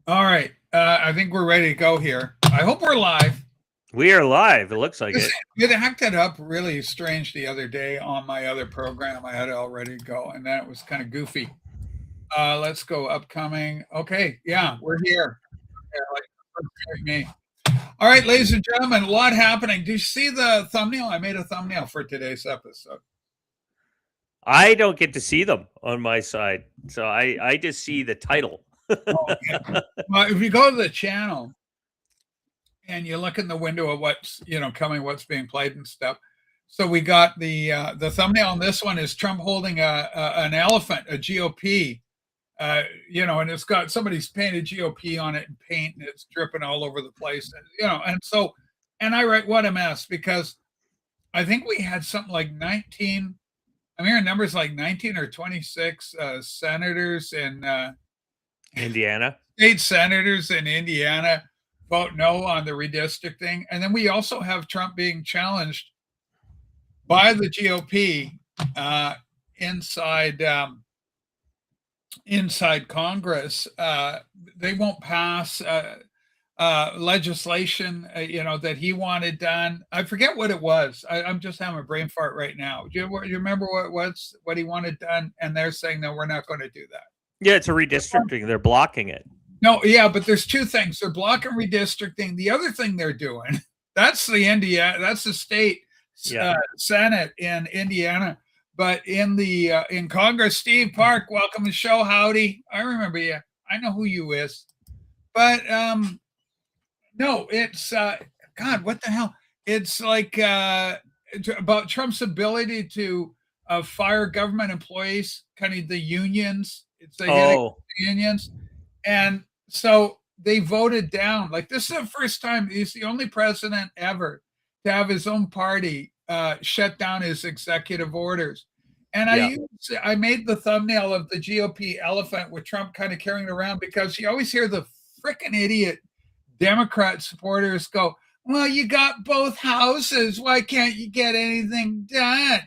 All right. I think we're ready to go here. I hope we're live. We are live. It looks like it. It acted up really strange the other day on my other program. I had it all ready to go, and then it was kind of goofy. Let's go upcoming. Okay. Yeah, we're here. Yeah, like me. All right, ladies and gentlemen, a lot happening. Do you see the thumbnail? I made a thumbnail for today's episode. I don't get to see them on my side, so I just see the title. Oh, yeah. Well, if you go to the channel and you look in the window of what's coming, what's being played and stuff. So we got the thumbnail on this one is Trump holding an elephant, a GOP, and it's got somebody's painted GOP on it in paint, and it's dripping all over the place, and I write what a mess because I think we had something like 19. I'm hearing numbers like 19 or 26 senators in Indiana. state senators in Indiana vote no on the redistricting. And then we also have Trump being challenged by the GOP inside Congress. They won't pass legislation, that he wanted done. I forget what it was. I'm just having a brain fart right now. Do you remember what he wanted done? And they're saying, no, we're not going to do that. Yeah, it's a redistricting. They're blocking it. No, yeah, but there's two things. They're blocking redistricting. The other thing they're doing, that's the state Senate in Indiana. But in Congress, Steve Park, welcome to the show. Howdy. I remember you. I know who you is. But no, it's God, what the hell? It's like about Trump's ability to fire government employees, kind of the unions. It's the unions. And so they voted down. Like, this is the first time he's the only president ever to have his own party shut down his executive orders. And I made the thumbnail of the GOP elephant with Trump kind of carrying it around because you always hear the freaking idiot Democrat supporters go, well, you got both houses. Why can't you get anything done?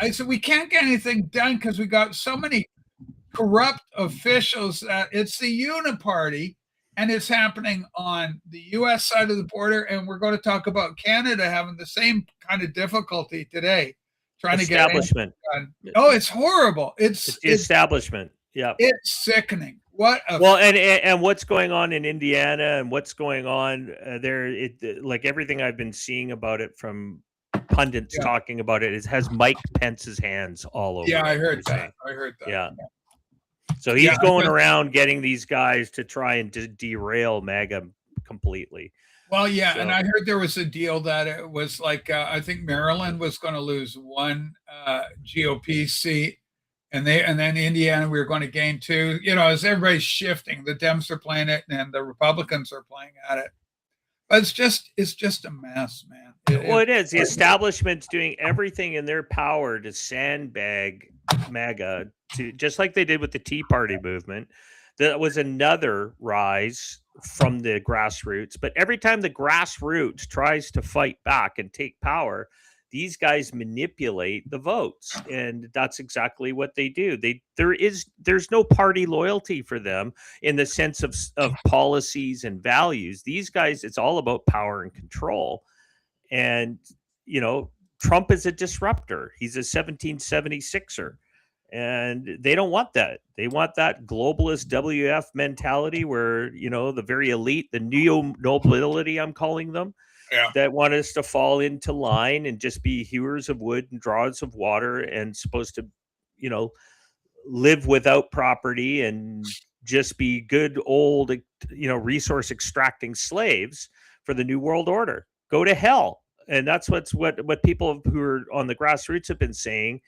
I said, we can't get anything done because we got so many corrupt officials that it's the Uniparty, and it's happening on the U.S. side of the border. And we're going to talk about Canada having the same kind of difficulty today, trying to get establishment. Oh, it's horrible. It's the establishment. Yeah, it's sickening. And what's going on in Indiana and what's going on there? Like everything I've been seeing about it from pundits talking about it, has Mike Pence's hands all over. Yeah, I heard that. Yeah. So he's going around getting these guys to try and derail MAGA completely. Well, yeah, and I heard there was a deal that it was like I think Maryland was going to lose one GOP seat, and then Indiana we were going to gain two. As everybody's shifting, the Dems are playing it, and the Republicans are playing at it. But it's just a mess, man. It is. The establishment's doing everything in their power to sandbag MAGA, just like they did with the Tea Party movement. That was another rise from the grassroots. But every time the grassroots tries to fight back and take power, these guys manipulate the votes, and that's exactly what they do. There's no party loyalty for them in the sense of policies and values. These guys, it's all about power and control. And Trump is a disruptor. He's a 1776er, and they don't want that. They want that globalist WF mentality where the very elite, the neo nobility, I'm calling them. That want us to fall into line and just be hewers of wood and drawers of water and supposed to, live without property and just be good old, resource extracting slaves for the New World Order. Go to hell. And that's what people who are on the grassroots have been saying,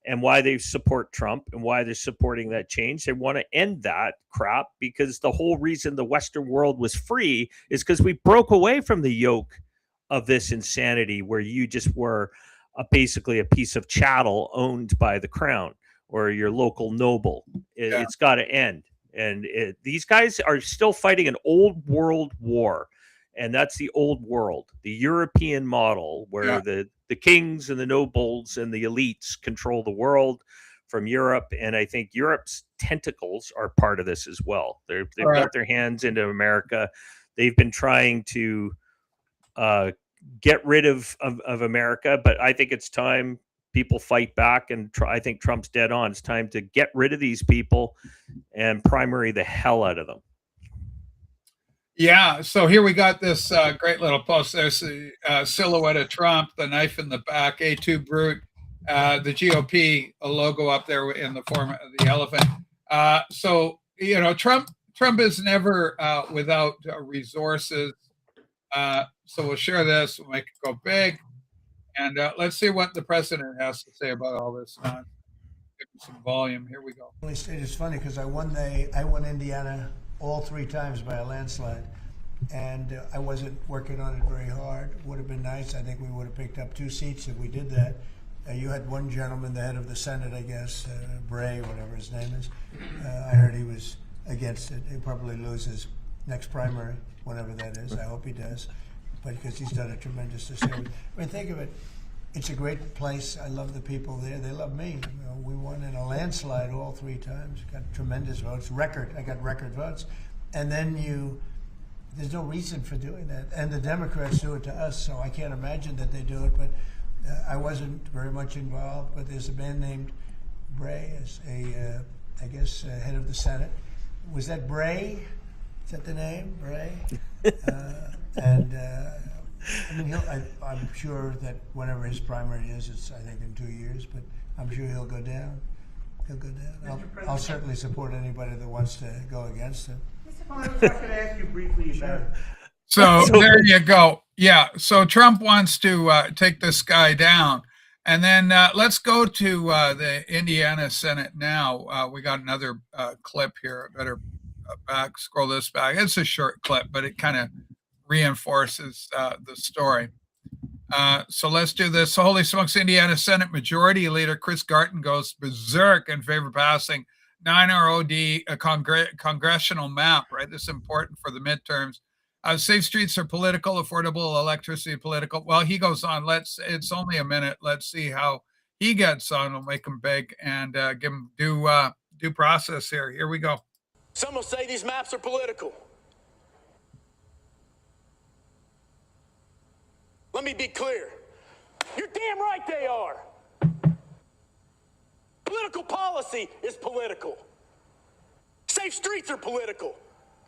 and why they support Trump and why they're supporting that change. They want to end that crap because the whole reason the Western world was free is because we broke away from the yoke of this insanity where you just were basically a piece of chattel owned by the crown or your local noble. It's got to end. And these guys are still fighting an old world war. And that's the old world, the European model where the kings and the nobles and the elites control the world from Europe, and I think Europe's tentacles are part of this as well. They've got their hands into America. They've been trying to get rid of America, but I think it's time people fight back, and I think Trump's dead on. It's time to get rid of these people and primary the hell out of them. Yeah, so here we got this great little post. There's the silhouette of Trump, the knife in the back, A2 Brute, the GOP logo up there in the form of the elephant. So, you know, Trump is never without resources. So we'll share this, we'll make it go big. And let's see what the president has to say about all this. Give him some volume. Here we go. It's funny because I won Indiana all 3 times by a landslide, and I wasn't working on it very hard. Would have been nice. I think we would have picked up 2 seats if we did that. You had one gentleman, the head of the Senate, I guess, Bray, whatever his name is. I heard he was against it. He'll probably lose his next primary, whenever that is. I hope he does, but because he's done a tremendous service. I mean, think of it. It's a great place. I love the people there. They love me. You know, we won in a landslide all 3 times. Got tremendous votes. I got record votes. And then there's no reason for doing that. And the Democrats do it to us, so I can't imagine that they do it. But I wasn't very much involved. But there's a man named Bray, as I guess, head of the Senate. Was that Bray? Is that the name, Bray? I mean, I'm sure that whenever his primary is, it's I think in 2 years, but I'm sure he'll go down. He'll go down. I'll certainly support anybody that wants to go against him. Mr. Connors, I could ask you briefly about it. So there you go. Yeah. So Trump wants to take this guy down. And then let's go to the Indiana Senate now. We got another clip here. I better scroll this back. It's a short clip, but it kind of reinforces the story. So let's do this. So holy smokes, Indiana Senate Majority Leader Chris Garton goes berserk in favor of passing 9ROD, a congressional map, right? This is important for the midterms. Safe streets are political, affordable electricity political. Well, he goes on. It's only a minute. Let's see how he gets on. We'll make him big and give him due process here. Here we go. Some will say these maps are political. Let me be clear. You're damn right they are. Political policy is political. Safe streets are political.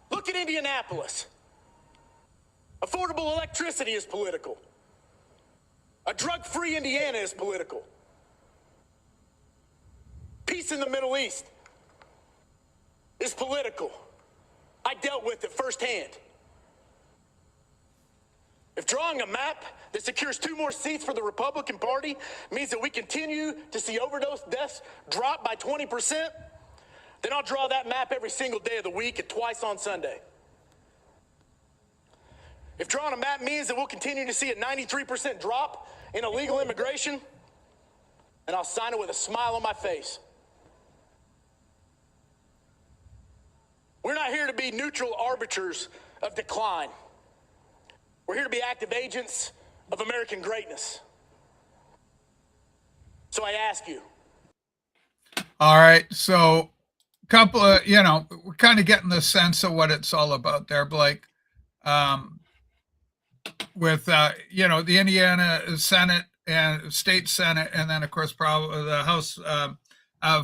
Look at Indianapolis. Affordable electricity is political. A drug-free Indiana is political. Peace in the Middle East is political. I dealt with it firsthand. If drawing a map that secures 2 more seats for the Republican Party means that we continue to see overdose deaths drop by 20%, then I'll draw that map every single day of the week and twice on Sunday. If drawing a map means that we'll continue to see a 93% drop in illegal immigration, then I'll sign it with a smile on my face. We're not here to be neutral arbiters of decline. We're here to be active agents of American greatness. So I ask you. All right. So a couple of, we're kind of getting the sense of what it's all about there, Blake. With, the Indiana Senate and state Senate, and then, of course, probably the House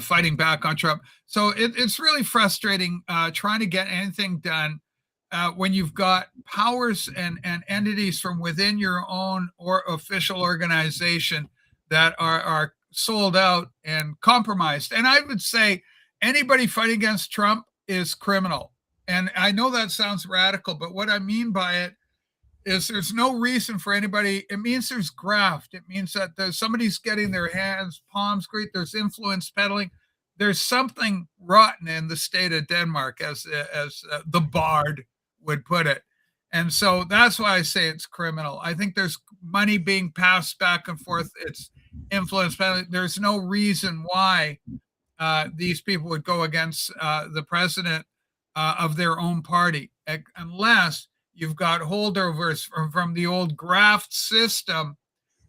fighting back on Trump. So it's really frustrating trying to get anything done when you've got powers and entities from within your own or official organization that are sold out and compromised. And I would say anybody fighting against Trump is criminal. And I know that sounds radical, but what I mean by it is there's no reason for anybody. It means there's graft. It means that there's somebody's getting their palms great. There's influence peddling. There's something rotten in the state of Denmark, as the Bard would put it. And so that's why I say it's criminal. I think there's money being passed back and forth. It's influence peddling. There's no reason why these people would go against the president of their own party, unless you've got holdovers from the old graft system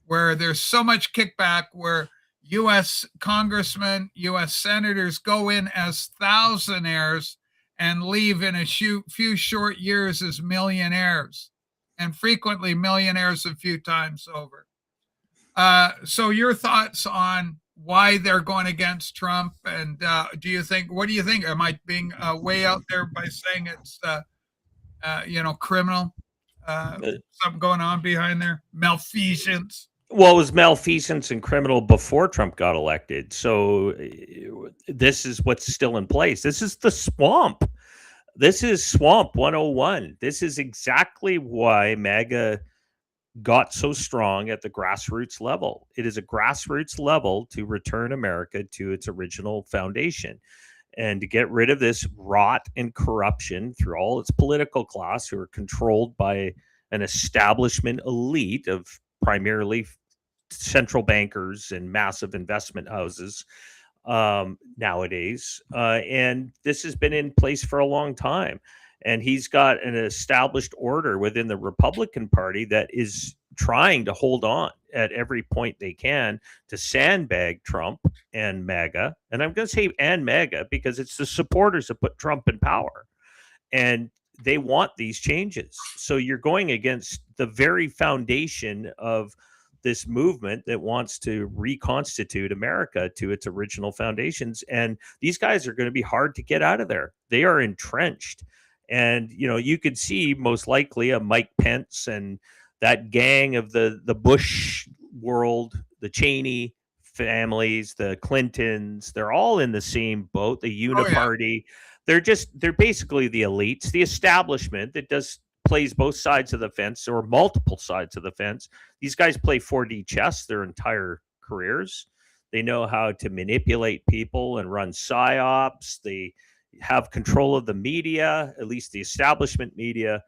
where there's so much kickback where U.S. congressmen, U.S. senators go in as thousandaires and leave in a few short years as millionaires, and frequently millionaires a few times over. So your thoughts on why they're going against Trump, and what do you think? Am I being way out there by saying it's criminal? Something going on behind there, malfeasance. Well, it was malfeasance and criminal before Trump got elected. So this is what's still in place. This is the swamp. This is Swamp 101. This is exactly why MAGA got so strong at the grassroots level. It is a grassroots level to return America to its original foundation and to get rid of this rot and corruption through all its political class, who are controlled by an establishment elite of primarily central bankers and massive investment houses nowadays. And this has been in place for a long time. And he's got an established order within the Republican Party that is trying to hold on at every point they can to sandbag Trump and MAGA. And I'm going to say and MAGA because it's the supporters that put Trump in power. And they want these changes. So you're going against the very foundation of this movement that wants to reconstitute America to its original foundations. And these guys are going to be hard to get out of there. They are entrenched. And, you could see most likely a Mike Pence and that gang of the Bush world, the Cheney families, the Clintons, they're all in the same boat, the Uniparty. They're basically the elites, the establishment that plays both sides of the fence or multiple sides of the fence. These guys play 4D chess their entire careers. They know how to manipulate people and run psyops. They have control of the media, at least the establishment media,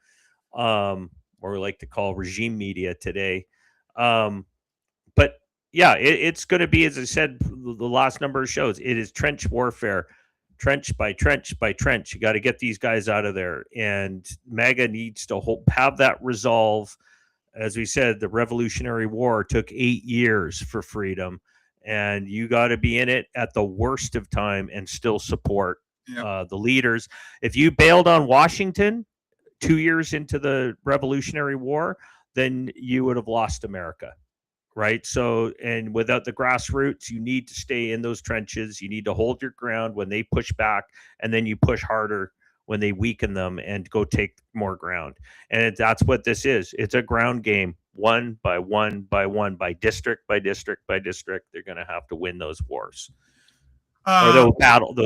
or we like to call regime media today. But yeah, it's going to be, as I said, the last number of shows, it is trench warfare. Trench by trench by trench. You got to get these guys out of there. And MAGA needs to have that resolve. As we said, the Revolutionary War took 8 years for freedom. And you got to be in it at the worst of time and still support the leaders. If you bailed on Washington 2 years into the Revolutionary War, then you would have lost America. Right. So, and without the grassroots, you need to stay in those trenches. You need to hold your ground when they push back, and then you push harder when they weaken them and go take more ground. And that's what this is. It's a ground game, one by one by one, by district by district by district. They're going to have to win those wars. Or those battles.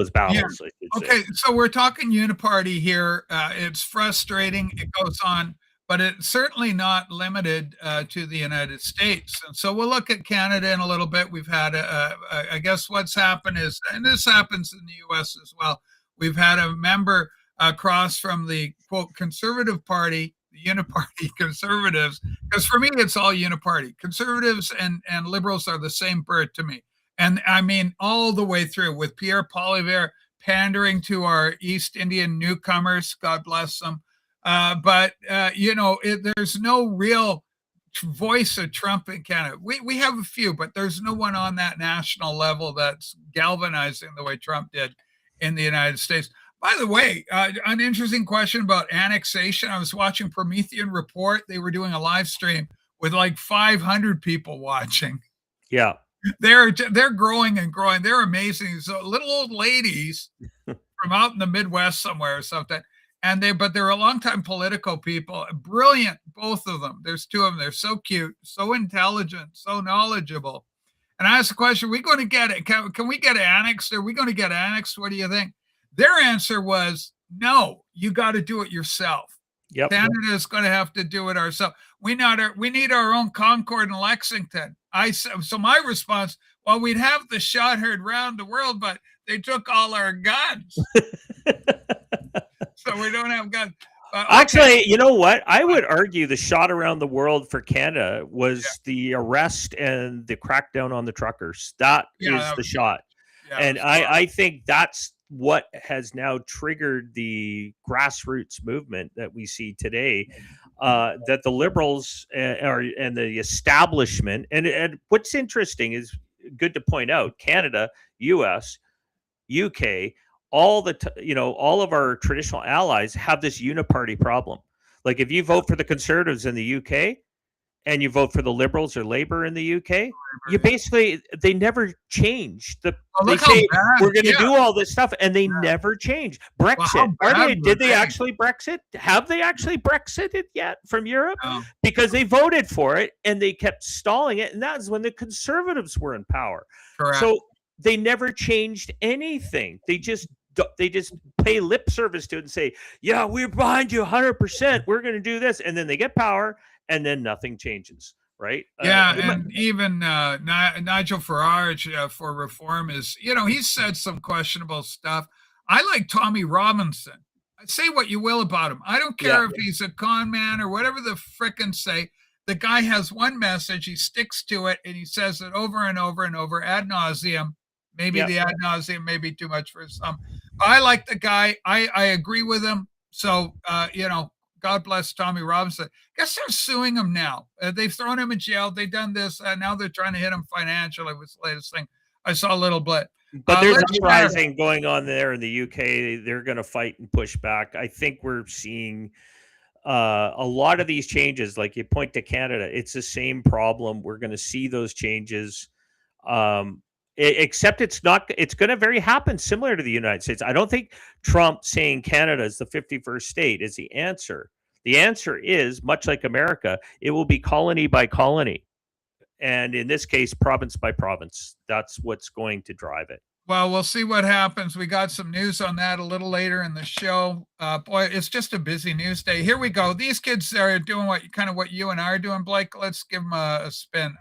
Yeah. Okay, so we're talking Uniparty here. It's frustrating. It goes on. But it's certainly not limited to the United States. And so we'll look at Canada in a little bit. We've had, I guess what's happened is, and this happens in the U.S. as well, we've had a member across from the, quote, Conservative Party, the Uniparty conservatives, because for me, it's all Uniparty. Conservatives and liberals are the same bird to me. And I mean, all the way through, with Pierre Poilievre pandering to our East Indian newcomers, God bless them. But there's no real voice of Trump in Canada. We have a few, but there's no one on that national level that's galvanizing the way Trump did in the United States. By the way, an interesting question about annexation. I was watching Promethean Report. They were doing a live stream with like 500 people watching. Yeah. They're growing and growing. They're amazing. So little old ladies from out in the Midwest somewhere or something. But they're a longtime political people, brilliant, both of them. There's two of them. They're so cute, so intelligent, so knowledgeable. And I asked the question, are we going to get it? Can we get annexed? Are we going to get annexed? What do you think? Their answer was, no, you got to do it yourself. Yep. Canada is going to have to do it ourselves. We need our own Concord and Lexington. So my response, well, we'd have the shot heard round the world, but they took all our guns. So we don't have guns. Okay. Actually, you know what? I would argue the shot around the world for Canada was the arrest and the crackdown on the truckers. That is the shot. Yeah, and I think that's what has now triggered the grassroots movement that we see today, that the liberals and the establishment. And what's interesting is good to point out, Canada, US, UK, all of our traditional allies have this uniparty problem. Like if you vote for the Conservatives in the UK and you vote for the Liberals or Labour in the UK, you basically, they never change. They say we're going to do all this stuff, and they never change. Brexit. Did they actually Brexit? Have they actually Brexited yet from Europe? No. Because they voted for it and they kept stalling it, and that's when the Conservatives were in power. Correct. So they never changed anything. They just pay lip service to it and say, yeah, we're behind you 100%. We're going to do this. And then they get power, and then nothing changes, right? Yeah, and even Nigel Farage for reform is, he's said some questionable stuff. I like Tommy Robinson. Say what you will about him. I don't care if he's a con man or whatever the frickin' say. The guy has one message. He sticks to it, and he says it over and over and over ad nauseum. Maybe the ad nauseum may be too much for some. I like the guy. I agree with him. So, God bless Tommy Robinson. Guess they're suing him now. They've thrown him in jail. They've done this. Now they're trying to hit him financially was the latest thing. I saw a little bit. But there's uprising going on there in the UK. They're going to fight and push back. I think we're seeing a lot of these changes. Like you point to Canada, it's the same problem. We're going to see those changes. Except it's going to happen similar to the United States. I don't think Trump saying Canada is the 51st state is the answer. The answer is, much like America, it will be colony by colony. And in this case, province by province. That's what's going to drive it. Well, we'll see what happens. We got some news on that a little later in the show. Boy, it's just a busy news day. Here we go. These kids are doing what you and I are doing, Blake. Let's give them a spin.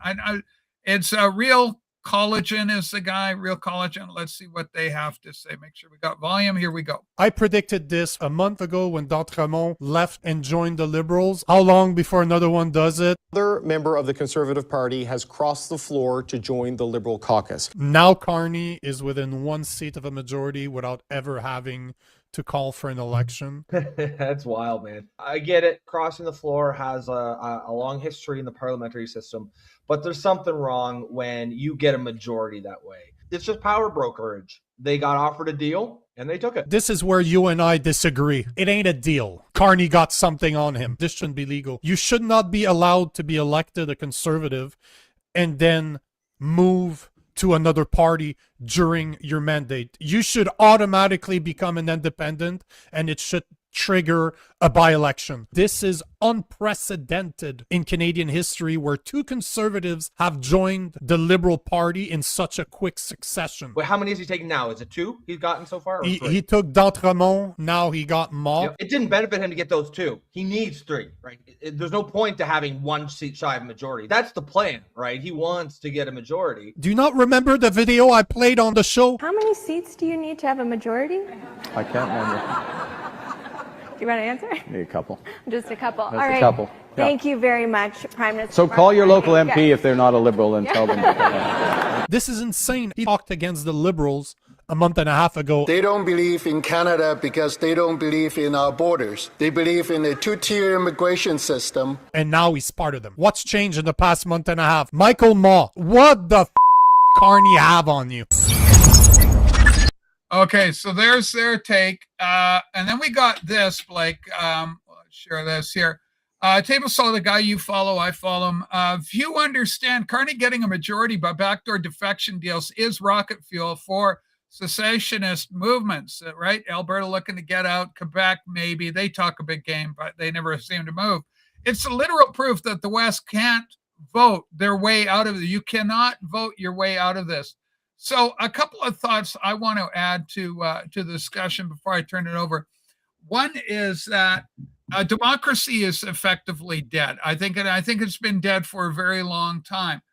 It's a real Collagen is the guy, Real Collagen. Let's see what they have to say. Make sure we got volume. Here we go. I predicted this a month ago when d'Entremont left and joined the Liberals. How long before another one does it? Another member of the Conservative Party has crossed the floor to join the Liberal caucus. Now Carney is within one seat of a majority without ever having to call for an election. That's wild, man. I get it. Crossing the floor has a long history in the parliamentary system, but there's something wrong when you get a majority that way. It's just power brokerage. They got offered a deal and they took it. This is where you and I disagree. It ain't a deal. Carney got something on him. This shouldn't be legal. You should not be allowed to be elected a conservative and then move to another party during your mandate. You should automatically become an independent, and it should trigger a by-election. This is unprecedented in Canadian history, where two conservatives have joined the Liberal Party in such a quick succession. Wait, how many is he taking now? Is it 2 he's gotten so far? Or he took d'Entremont, now he got Mott. Yep. It didn't benefit him to get those 2. He needs 3, right? There's no point to having 1 seat shy of a majority. That's the plan, right? He wants to get a majority. Do you not remember the video I played on the show? How many seats do you need to have a majority? I can't remember. Do you want to answer? Maybe a couple. Just a couple. Just all right. a couple. Yeah. Thank you very much, Prime Minister. So call your local MP if they're not a Liberal and tell them. This is insane. He talked against the Liberals a month and a half ago. They don't believe in Canada because they don't believe in our borders. They believe in a 2-tier immigration system. And now he's part of them. What's changed in the past month and a half? Michael Mott, what the Carney have on you? Okay, so there's their take. And then we got this, Blake. Let's share this here. Table Saw, the guy you follow, I follow him. If you understand, Carney getting a majority by backdoor defection deals is rocket fuel for cessationist movements, right? Alberta looking to get out, Quebec maybe. They talk a big game, but they never seem to move. It's a literal proof that the West can't vote their way out of it. You cannot vote your way out of this. So a couple of thoughts I want to add to the discussion before I turn it over. One is that democracy is effectively dead. I think it's been dead for a very long time.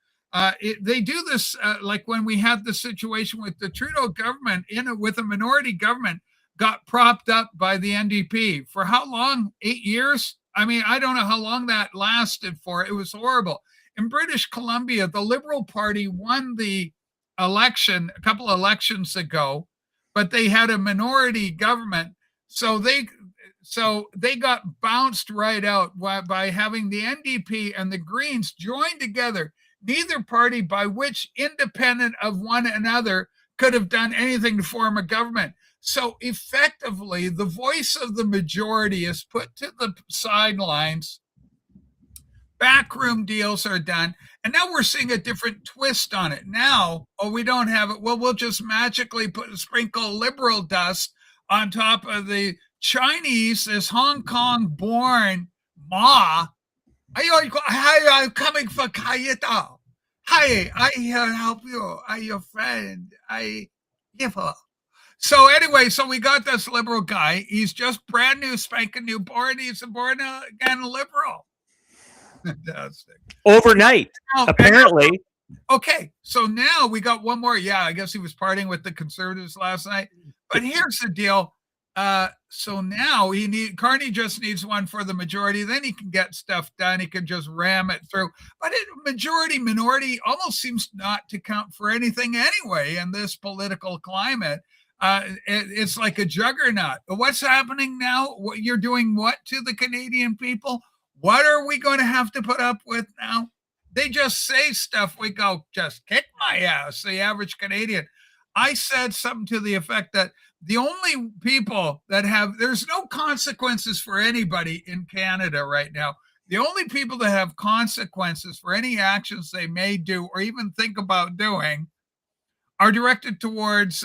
They do this like when we had the situation with the Trudeau government with a minority government got propped up by the NDP for how long? 8 years? I mean, I don't know how long that lasted for. It was horrible. In British Columbia, the Liberal Party won the election a couple of elections ago, but they had a minority government, so they got bounced right out by having the NDP and the Greens join together, neither party by which independent of one another could have done anything to form a government. So effectively, the voice of the majority is put to the sidelines. Backroom deals are done. And now we're seeing a different twist on it. Now, we don't have it. Well, we'll just magically sprinkle liberal dust on top of the Chinese, this Hong Kong born Ma. Hi, I'm coming for Kayito. Hi, I here to help you. I'm your friend. I give her. So anyway, so we got this liberal guy. He's just brand new, spanking new born. He's born again liberal. Fantastic. Overnight, apparently. Okay, so now we got one more. Yeah, I guess he was partying with the conservatives last night. But here's the deal. So now Carney just needs one for the majority. Then he can get stuff done. He can just ram it through. But majority minority almost seems not to count for anything anyway in this political climate. It's like a juggernaut. But what's happening now? You're doing what to the Canadian people? What are we going to have to put up with now? They just say stuff. We go, just kick my ass, the average Canadian. I said something to the effect that the only people that there's no consequences for anybody in Canada right now. The only people that have consequences for any actions they may do or even think about doing are directed towards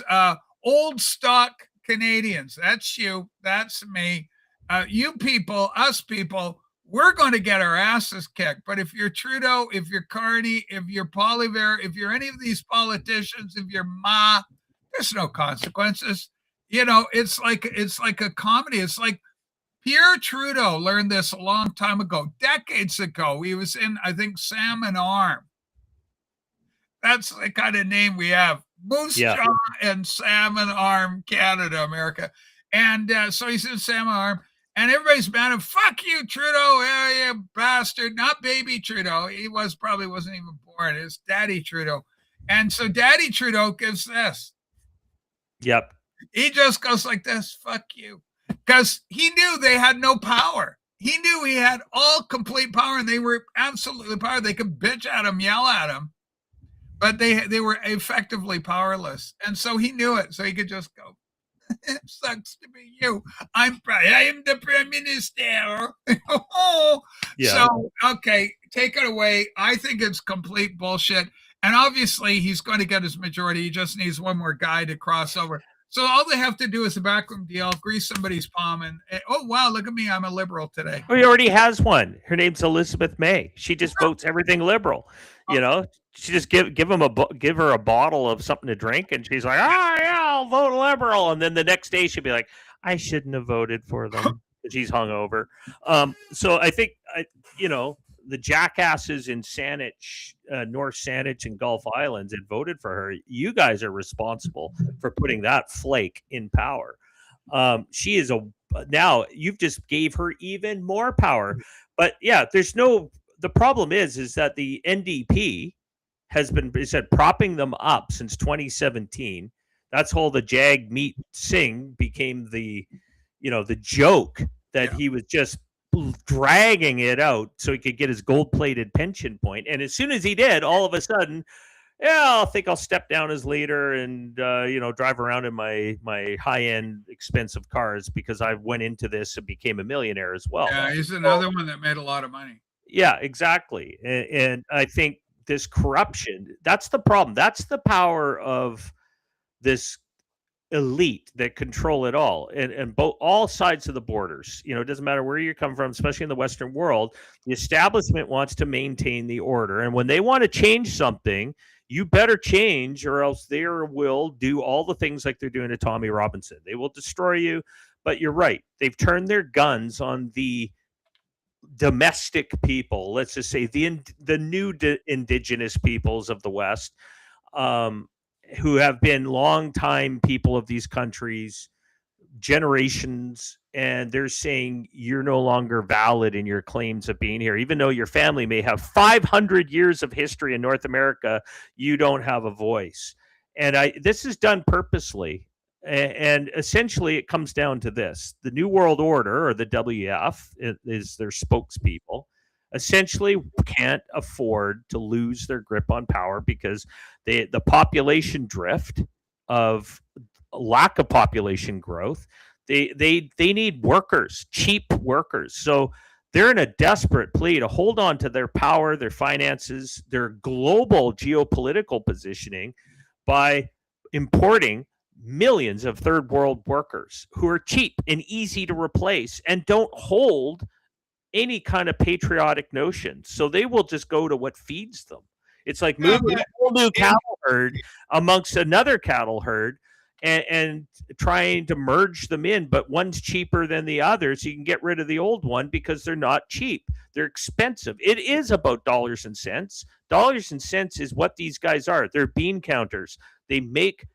old stock Canadians. That's you. That's me. You people, us people, we're going to get our asses kicked. But if you're Trudeau, if you're Carney, if you're Poilievre, if you're any of these politicians, if you're Ma, there's no consequences. It's like a comedy. It's like Pierre Trudeau learned this a long time ago, decades ago. He was in, I think, Salmon Arm. That's the kind of name we have. Moose Jaw and Salmon Arm, Canada, America. And so he's in Salmon Arm. And everybody's mad at, fuck you, Trudeau, you bastard. Not baby Trudeau. He probably wasn't even born. It's Daddy Trudeau. And so Daddy Trudeau gives this. Yep. He just goes like this, fuck you. Because he knew they had no power. He knew he had all complete power, and they were absolutely powerless. They could bitch at him, yell at him, but they were effectively powerless. And so he knew it, so he could just go, it sucks to be you. I am the Prime Minister. So, okay, take it away. I think it's complete bullshit. And obviously, he's going to get his majority. He just needs one more guy to cross over. So all they have to do is a backroom deal, grease somebody's palm, and oh, wow, look at me. I'm a liberal today. Well, he already has one. Her name's Elizabeth May. She just votes everything liberal. She just give her a bottle of something to drink, and she's like, yeah, I'll vote liberal. And then the next day she'll be like, I shouldn't have voted for them. She's hungover. So I think, the jackasses in Saanich, North Saanich and Gulf Islands had voted for her. You guys are responsible for putting that flake in power. She is now you've just gave her even more power. But yeah, the problem is that the NDP has been propping them up since 2017. That's how the Jagmeet Singh became the joke that he was just dragging it out so he could get his gold-plated pension point. And as soon as he did, all of a sudden, I think I'll step down as leader and drive around in my high-end expensive cars because I went into this and became a millionaire as well. Yeah, he's another one that made a lot of money. Yeah, exactly. And I think this corruption, that's the problem. That's the power of this elite that control it all, and all sides of the borders. It doesn't matter where you come from, especially in the Western world. The establishment wants to maintain the order, and when they want to change something, you better change, or else they will do all the things like they're doing to Tommy Robinson. They will destroy you. But you're right; they've turned their guns on the domestic people. Let's just say the new indigenous peoples of the West. Who have been longtime people of these countries, generations, and they're saying you're no longer valid in your claims of being here. Even though your family may have 500 years of history in North America, you don't have a voice. And this is done purposely. And essentially it comes down to this. The New World Order, or the WF, is their spokespeople. essentially can't afford to lose their grip on power because the population drift of lack of population growth. They need workers, cheap workers. So they're in a desperate plea to hold on to their power, their finances, their global geopolitical positioning by importing millions of third world workers who are cheap and easy to replace and don't hold any kind of patriotic notion. So they will just go to what feeds them. It's like moving a whole new cattle herd amongst another cattle herd and trying to merge them in, but one's cheaper than the other, so you can get rid of the old one because they're not cheap. They're expensive. It is about dollars and cents. Dollars and cents is what these guys are. They're bean counters. They make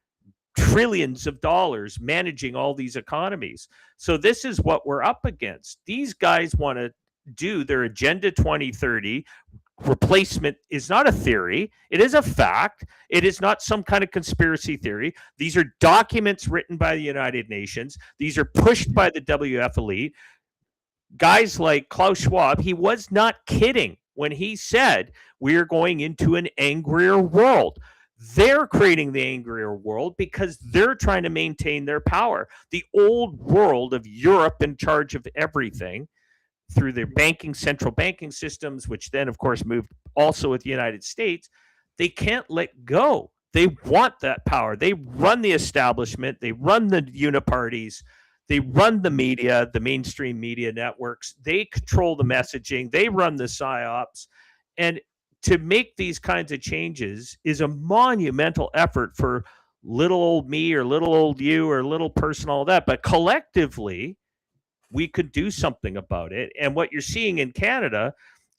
trillions of dollars managing all these economies. So this is what we're up against. These guys want to do their Agenda 2030. Replacement is not a theory. It is a fact. It is not some kind of conspiracy theory. These are documents written by the United Nations. These are pushed by the WF elite. Guys like Klaus Schwab, he was not kidding when he said we are going into an angrier world. They're creating the angrier world because they're trying to maintain their power. The old world of Europe in charge of everything through their central banking systems, which then, of course, moved also with the United States, they can't let go. They want that power. They run the establishment. They run the uniparties. They run the media, the mainstream media networks. They control the messaging. They run the psyops. And to make these kinds of changes is a monumental effort for little old me or little old you or little person, all that. But collectively, we could do something about it. And what you're seeing in Canada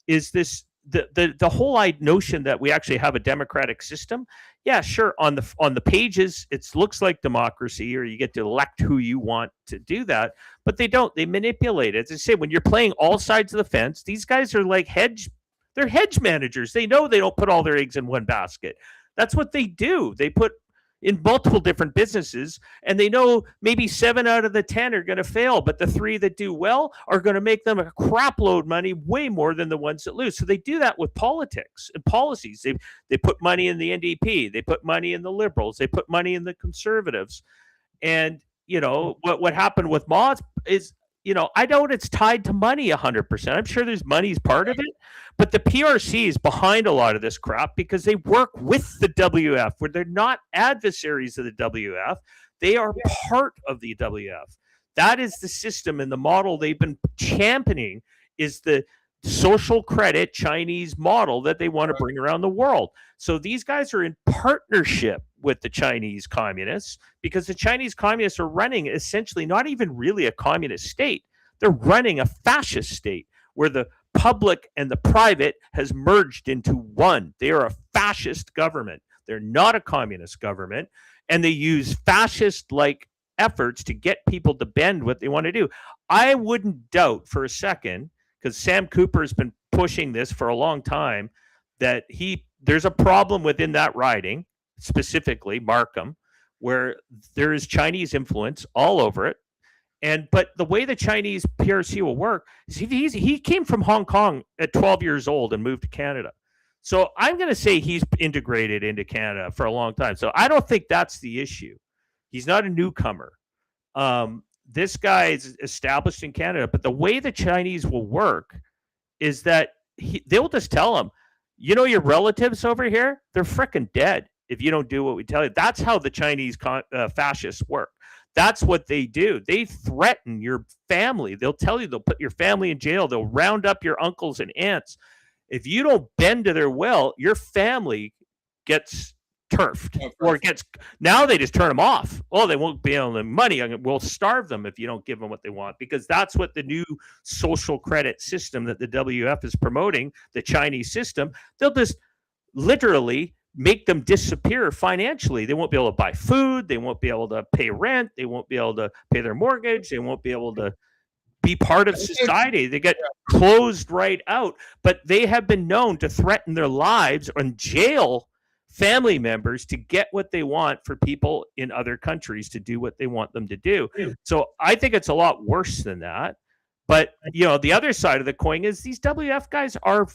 is this the whole notion that we actually have a democratic system. Yeah, sure, on the pages it looks like democracy, or you get to elect who you want to do that, but they don't. They manipulate it. As I say, when you're playing all sides of the fence, these guys are like they're hedge managers. They know they don't put all their eggs in one basket. That's what they do. They put in multiple different businesses, and they know maybe 7 out of the 10 are going to fail, but the 3 that do well are going to make them a crap load money, way more than the ones that lose. So they do that with politics and policies. They put money in the NDP, they put money in the Liberals, they put money in the Conservatives. And what happened with Moz is, I doubt it's tied to money 100%. I'm sure there's money's part of it, but the PRC is behind a lot of this crap because they work with the WF, where they're not adversaries of the WF. They are part of the WF. That is the system, and the model they've been championing is the social credit Chinese model that they want to bring around the world. So these guys are in partnership with the Chinese communists because the Chinese communists are running essentially not even really a communist state. They're running a fascist state where the public and the private has merged into one. They are a fascist government. They're not a communist government, and they use fascist-like efforts to get people to bend what they want to do. I wouldn't doubt for a second, because Sam Cooper has been pushing this for a long time, that there's a problem within that riding, specifically Markham, where there is Chinese influence all over it. But the way the Chinese PRC will work is he came from Hong Kong at 12 years old and moved to Canada. So I'm going to say he's integrated into Canada for a long time. So I don't think that's the issue. He's not a newcomer. This guy is established in Canada, but the way the Chinese will work is that they'll just tell him, your relatives over here, they're freaking dead if you don't do what we tell you. That's how the Chinese fascists work. That's what they do. They threaten your family. They'll tell you they'll put your family in jail. They'll round up your uncles and aunts. If you don't bend to their will, your family gets turfed now they just turn them off. They won't be able to money. We'll starve them if you don't give them what they want, because that's what the new social credit system that the WF is promoting, the Chinese system. They'll just literally make them disappear financially. They won't be able to buy food. They won't be able to pay rent. They won't be able to pay their mortgage. They won't be able to be part of society. They get closed right out. But they have been known to threaten their lives and jail family members to get what they want for people in other countries to do what they want them to do. So I think it's a lot worse than that. But the other side of the coin is these WF guys are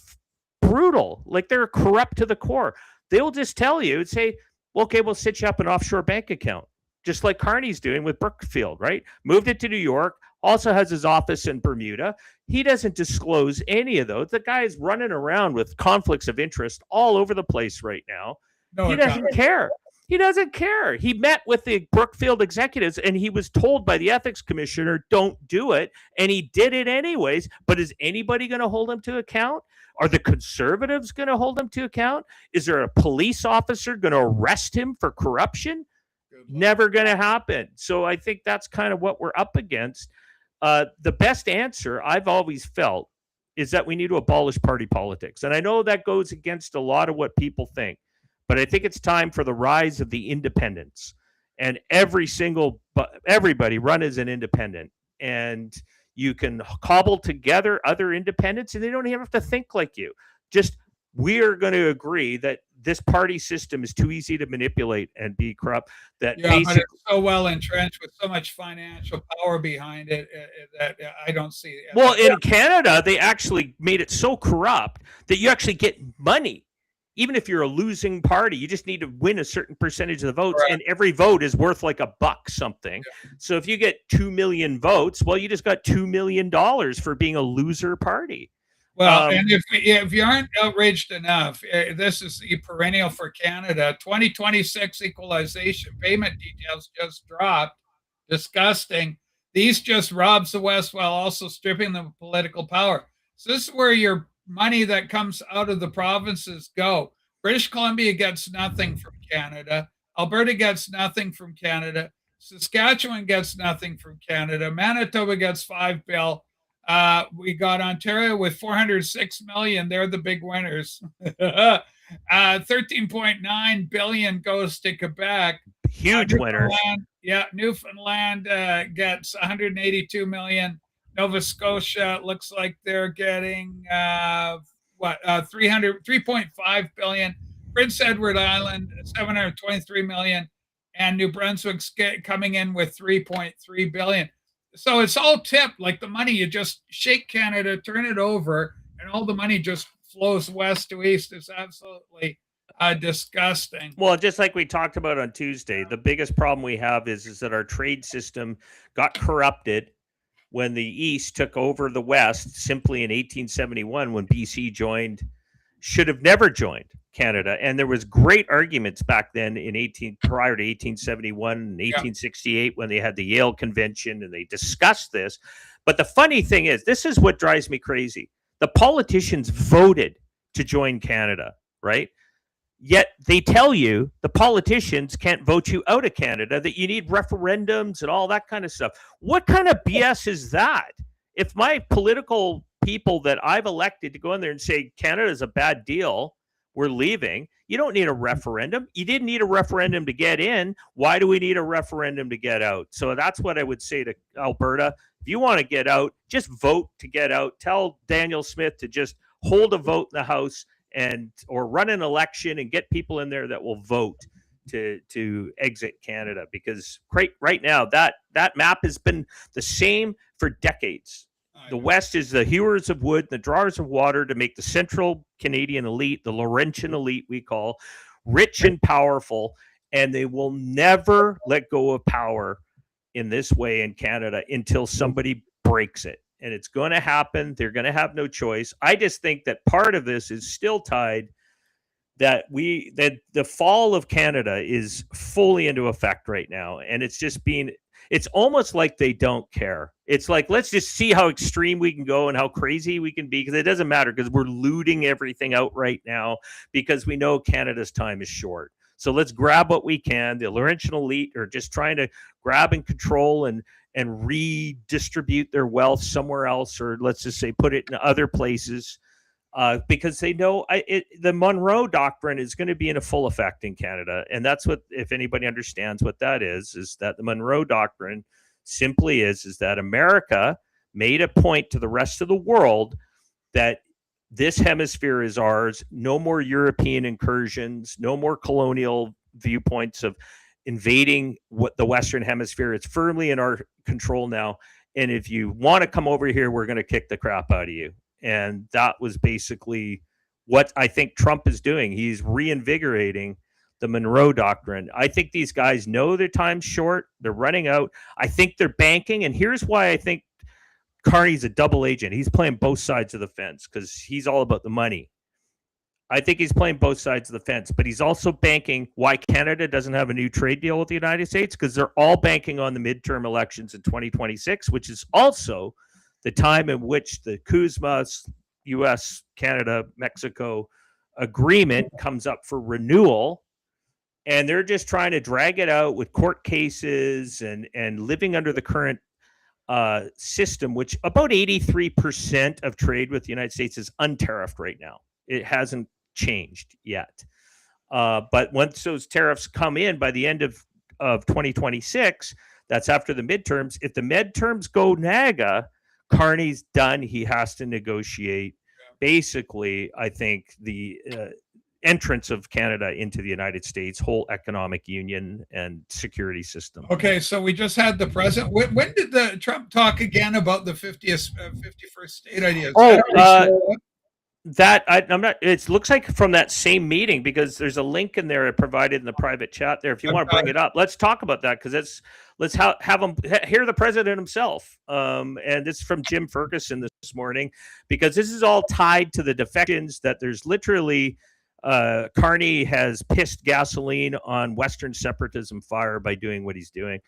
brutal. Like, they're corrupt to the core. They'll just tell you, say, okay, we'll set you up an offshore bank account, just like Carney's doing with Brookfield, right? Moved it to New York, also has his office in Bermuda. He doesn't disclose any of those. The guy is running around with conflicts of interest all over the place right now. No, he doesn't care. He doesn't care. He met with the Brookfield executives and he was told by the ethics commissioner, don't do it. And he did it anyways. But is anybody going to hold him to account? Are the conservatives going to hold him to account? Is there a police officer going to arrest him for corruption? Never going to happen. So I think that's kind of what we're up against. The best answer I've always felt is that we need to abolish party politics. And I know that goes against a lot of what people think, but I think it's time for the rise of the independents, and everybody run as an independent, and you can cobble together other independents and they don't even have to think like you. Just, we're going to agree that this party system is too easy to manipulate and be corrupt. That but it's so well entrenched with so much financial power behind it that I don't see it. Well, in Canada, they actually made it so corrupt that you actually get money. Even if you're a losing party, you just need to win a certain percentage of the votes, and every vote is worth like $1 something. Yeah. So if you get 2 million votes, well, you just got $2 million for being a loser party. Well, and if you aren't outraged enough, this is perennial for Canada. 2026 equalization payment details just dropped. Disgusting. These just robs the West while also stripping them of political power. So this is where your money that comes out of the provinces go. British Columbia gets nothing from Canada. Alberta gets nothing from Canada. Saskatchewan gets nothing from Canada. Manitoba gets $5 billion. We got Ontario with $406 million. They're the big winners. 13.9 billion goes to Quebec. Huge winners. Yeah, Newfoundland gets 182 million. Nova Scotia looks like they're getting 3.5 billion. Prince Edward Island 723 million, and New Brunswick's coming in with 3.3 billion. So it's all tipped, like the money, you just shake Canada, turn it over, and all the money just flows west to east. It's absolutely disgusting. Well, just like we talked about on Tuesday, the biggest problem we have is that our trade system got corrupted when the East took over the West simply in 1871, when BC should have never joined Canada. And there was great arguments back then prior to 1871 and 1868 when they had the Yale Convention and they discussed this. But the funny thing is, this is what drives me crazy. The politicians voted to join Canada, right? Yet they tell you, the politicians can't vote you out of Canada, that you need referendums and all that kind of stuff. What kind of BS is that? If my political people that I've elected to go in there and say, Canada is a bad deal, we're leaving, you don't need a referendum. You didn't need a referendum to get in. Why do we need a referendum to get out? So that's what I would say to Alberta. If you want to get out, just vote to get out. Tell Daniel Smith to just hold a vote in the House or run an election and get people in there that will vote to exit Canada, because right now that map has been the same for decades. The West is the hewers of wood, the drawers of water to make the central Canadian elite, the Laurentian elite we call, rich and powerful, and they will never let go of power in this way in Canada until somebody breaks it. And it's going to happen. They're going to have no choice. I just think that part of this is still tied that the fall of Canada is fully into effect right now. And it's almost like they don't care. It's like, let's just see how extreme we can go and how crazy we can be, because it doesn't matter, because we're looting everything out right now because we know Canada's time is short. So let's grab what we can. The Laurentian elite are just trying to grab and control and redistribute their wealth somewhere else, or let's just say put it in other places, because they know the Monroe Doctrine is going to be in a full effect in Canada. And that's what, if anybody understands what that is that the Monroe Doctrine simply is that America made a point to the rest of the world that this hemisphere is ours. No more European incursions, no more colonial viewpoints of invading what the Western Hemisphere. It's firmly in our control now. And if you want to come over here, we're going to kick the crap out of you. And that was basically what I think Trump is doing. He's reinvigorating the Monroe Doctrine. I think these guys know their time's short. They're running out. I think they're banking. And here's why I think Carney's a double agent. He's playing both sides of the fence because he's all about the money. I think he's playing both sides of the fence, but he's also banking why Canada doesn't have a new trade deal with the United States, because they're all banking on the midterm elections in 2026, which is also the time in which the CUSMA, U.S., Canada, Mexico agreement comes up for renewal. And they're just trying to drag it out with court cases and living under the current system, which about 83% of trade with the United States is untariffed right now. It hasn't changed yet. But once those tariffs come in by the end of 2026, that's after the midterms. If the midterms go NAGA, Carney's done. He has to negotiate. Basically, I think the entrance of Canada into the United States, whole economic union and security system. Okay, so we just had the president. When did the Trump talk again about the 51st state idea? I'm not. It looks like from that same meeting, because there's a link in there provided in the private chat there. If you want to bring it up, let's talk about that, because let's have him hear the president himself. And this is from Jim Ferguson this morning, because this is all tied to the defections that there's literally. Carney has pissed gasoline on Western separatism fire by doing what he's doing.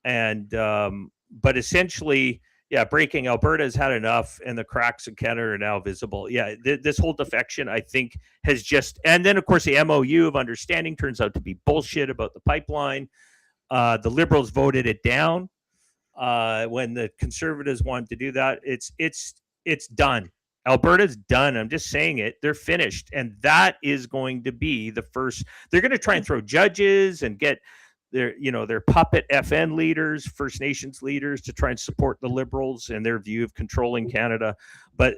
And, but essentially, yeah, breaking Alberta has had enough, and the cracks in Canada are now visible. Yeah, this whole defection, I think, has just, and then of course the MOU of understanding turns out to be bullshit about the pipeline. The Liberals voted it down when the Conservatives wanted to do that. It's done. Alberta's done. I'm just saying it. They're finished. And that is going to be the first. They're going to try and throw judges and get their puppet FN leaders, First Nations leaders, to try and support the Liberals and their view of controlling Canada. But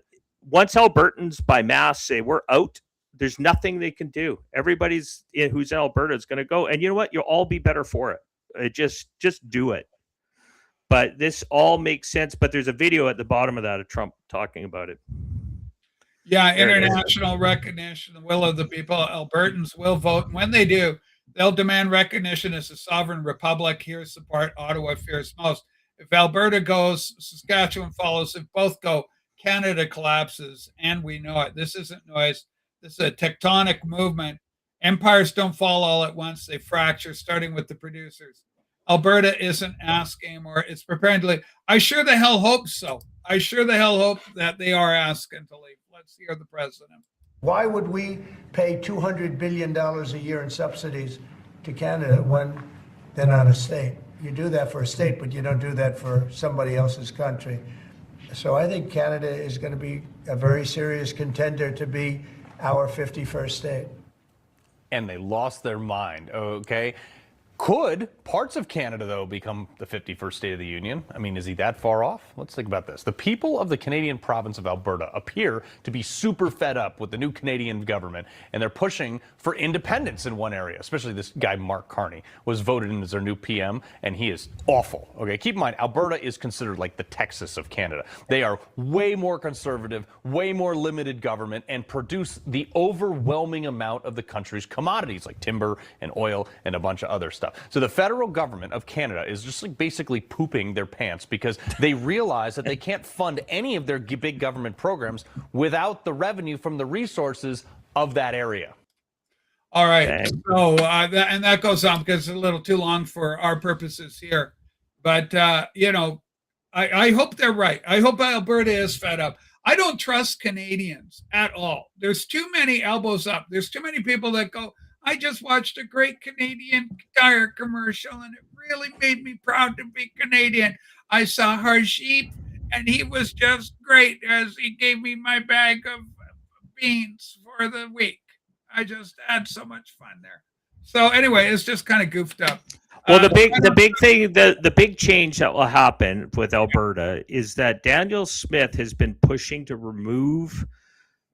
once Albertans by mass say we're out, there's nothing they can do. Everybody's who's in Alberta is going to go. And you know what? You'll all be better for it. Just do it. But this all makes sense. But there's a video at the bottom of that of Trump talking about it. Yeah, international recognition, the will of the people. Albertans will vote. And when they do, they'll demand recognition as a sovereign republic. Here's the part Ottawa fears most. If Alberta goes, Saskatchewan follows. If both go, Canada collapses. And we know it. This isn't noise. This is a tectonic movement. Empires don't fall all at once. They fracture, starting with the producers. Alberta isn't asking, or it's preparing to leave. I sure the hell hope so. I sure the hell hope that they are asking to leave. Let's hear the president. Why would we pay $200 billion a year in subsidies to Canada when they're not a state? You do that for a state, but you don't do that for somebody else's country. So I think Canada is going to be a very serious contender to be our 51st state. And they lost their mind, okay? Could parts of Canada, though, become the 51st state of the Union? I mean, is he that far off? Let's think about this. The people of the Canadian province of Alberta appear to be super fed up with the new Canadian government, and they're pushing for independence in one area, especially this guy, Mark Carney, was voted in as their new PM, and he is awful. Okay, keep in mind, Alberta is considered like the Texas of Canada. They are way more conservative, way more limited government, and produce the overwhelming amount of the country's commodities, like timber and oil and a bunch of other stuff. So the federal government of Canada is just like basically pooping their pants because they realize that they can't fund any of their big government programs without the revenue from the resources of that area. All right. So that goes on because it's a little too long for our purposes here. But, I hope they're right. I hope Alberta is fed up. I don't trust Canadians at all. There's too many elbows up. There's too many people that go, I just watched a great Canadian Tire commercial, and it really made me proud to be Canadian. I saw Harshit, and he was just great as he gave me my bag of beans for the week. I just had so much fun there. So anyway, it's just kind of goofed up. Well, the big change that will happen with Alberta is that Daniel Smith has been pushing to remove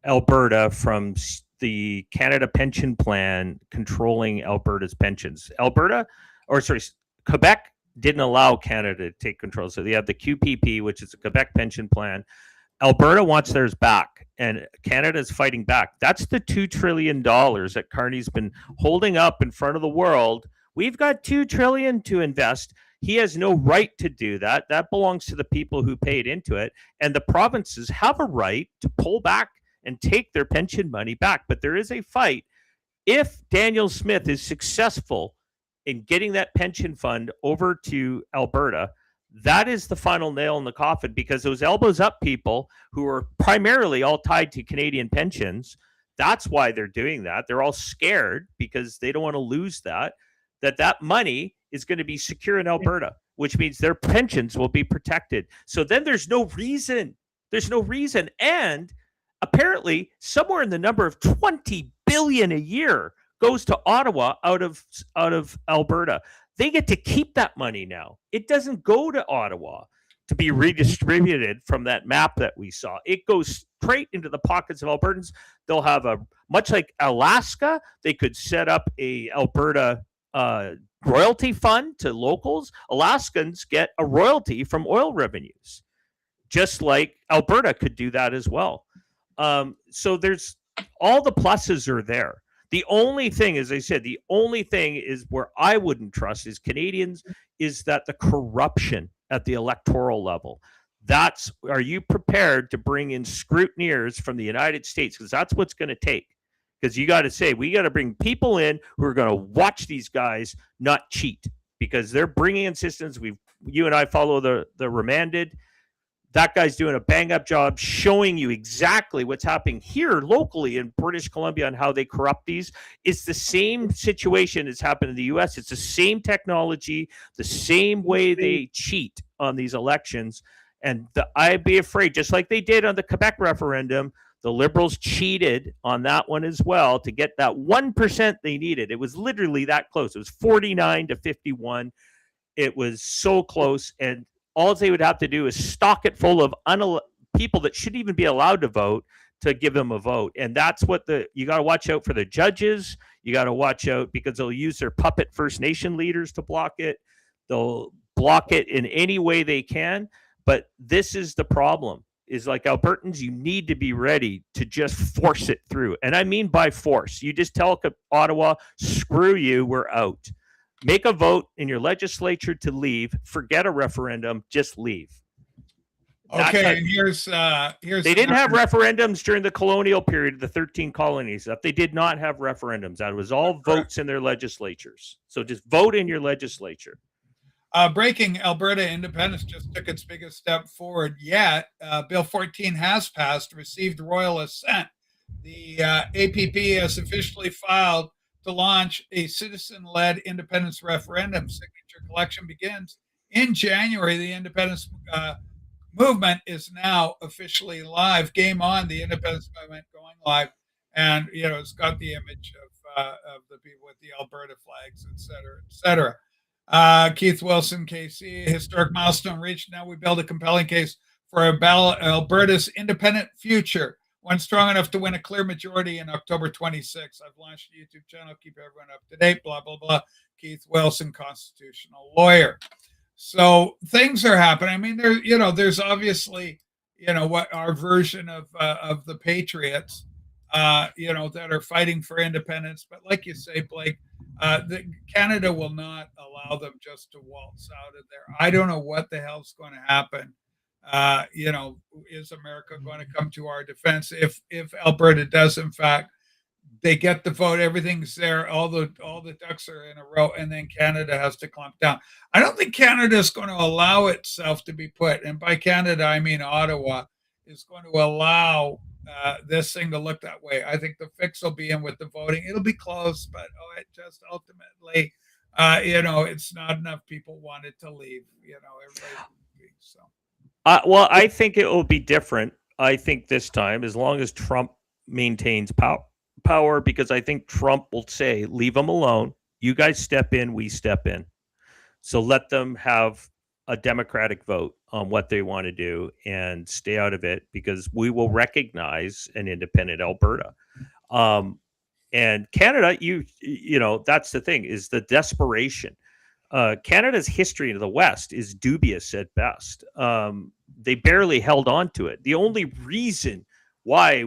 Alberta from the Canada Pension Plan controlling Alberta's pensions. Quebec didn't allow Canada to take control. So they have the QPP, which is a Quebec pension plan. Alberta wants theirs back, and Canada is fighting back. That's the $2 trillion that Carney's been holding up in front of the world. We've got $2 trillion to invest. He has no right to do that. That belongs to the people who paid into it. And the provinces have a right to pull back and take their pension money back. But there is a fight. If Daniel Smith is successful in getting that pension fund over to Alberta, that is the final nail in the coffin, because those elbows up people who are primarily all tied to Canadian pensions, that's why they're doing that. They're all scared because they don't want to lose that money is going to be secure in Alberta, which means their pensions will be protected. So then there's no reason. And apparently somewhere in the number of 20 billion a year goes to Ottawa out of Alberta. They get to keep that money now. It doesn't go to Ottawa to be redistributed from that map that we saw. It goes straight into the pockets of Albertans. They'll have much like Alaska, they could set up a Alberta royalty fund to locals. Alaskans get a royalty from oil revenues, just like Alberta could do that as well. So there's all the pluses are there. The only thing, as I said, is where I wouldn't trust is Canadians, is that the corruption at the electoral level. Are you prepared to bring in scrutineers from the United States? Because that's what's going to take. Because you got to say, we got to bring people in who are going to watch these guys not cheat, because they're bringing in systems. You and I follow the remanded. That guy's doing a bang-up job showing you exactly what's happening here locally in British Columbia and how they corrupt these. It's the same situation that's happened in the U.S. It's the same technology, the same way they cheat on these elections. And I'd be afraid, just like they did on the Quebec referendum, the Liberals cheated on that one as well to get that 1% they needed. It was literally that close. It was 49 to 51. It was so close, and all they would have to do is stock it full of people that shouldn't even be allowed to vote to give them a vote. And that's what you got to watch out for the judges. You got to watch out because they'll use their puppet First Nation leaders to block it. They'll block it in any way they can. But this is the problem, is like Albertans, you need to be ready to just force it through. And I mean by force. You just tell Ottawa, screw you, we're out. Make a vote in your legislature to leave. Forget a referendum. Just leave. Okay, and here's they didn't have referendums during the colonial period, the 13 colonies. They did not have referendums. That was all votes in their legislatures. So just vote in your legislature. Breaking, Alberta independence just took its biggest step forward yet. Bill 14 has passed, received royal assent. The APP has officially filed to launch a citizen-led independence referendum. Signature collection begins in January. The independence movement is now officially live. Game on, the independence movement going live. And, it's got the image of the people with the Alberta flags, et cetera. Keith Wilson, KC, historic milestone reached. Now we build a compelling case for Alberta's independent future, one strong enough to win a clear majority in October 26. I've launched a YouTube channel. Keep everyone up to date, blah, blah, blah. Keith Wilson, constitutional lawyer. So things are happening. I mean, there's obviously, what our version of the Patriots, that are fighting for independence. But like you say, Blake, Canada will not allow them just to waltz out of there. I don't know what the hell's going to happen. Is America going to come to our defense if Alberta does, in fact, they get the vote, everything's there, all the ducks are in a row, and then Canada has to clamp down. I don't think Canada is going to allow itself to be put, and by Canada I mean Ottawa, is going to allow this thing to look that way. I think the fix will be in with the voting. It'll be close, but it just ultimately, it's not enough people wanted to leave. Everybody. So. Well, I think it will be different. I think this time, as long as Trump maintains power, because I think Trump will say, leave them alone. You guys step in, we step in. So let them have a democratic vote on what they want to do and stay out of it, because we will recognize an independent Alberta. And Canada, that's the thing, is the desperation. Canada's history to the West is dubious at best. They barely held on to it. The only reason why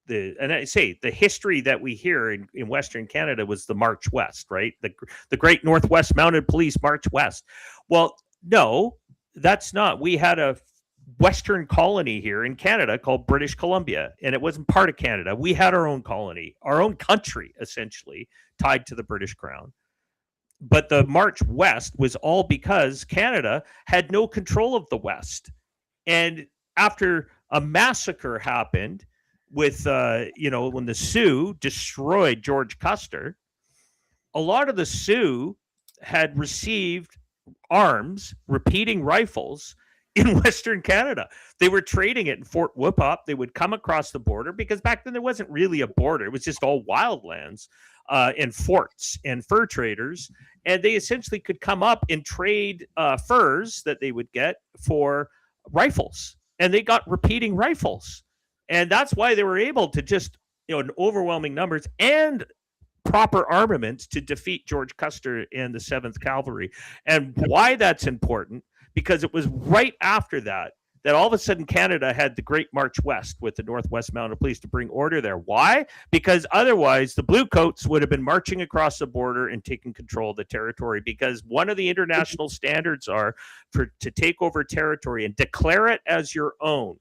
and I say the history that we hear in Western Canada was the March West, right? The Great Northwest Mounted Police March West. Well, no, that's not. We had a Western colony here in Canada called British Columbia, and it wasn't part of Canada. We had our own colony, our own country, essentially tied to the British Crown. But the March West was all because Canada had no control of the West. And after a massacre happened with, when the Sioux destroyed George Custer, a lot of the Sioux had received arms, repeating rifles, in Western Canada. They were trading it in Fort Whoopop. They would come across the border because back then there wasn't really a border. It was just all wildlands and forts and fur traders. And they essentially could come up and trade furs that they would get for rifles. And they got repeating rifles. And that's why they were able to just, in overwhelming numbers and proper armaments to defeat George Custer and the 7th Cavalry. And why that's important, because it was right after that all of a sudden Canada had the Great March West with the Northwest Mounted Police to bring order there. Why? Because otherwise the Bluecoats would have been marching across the border and taking control of the territory, because one of the international standards are to take over territory and declare it as your own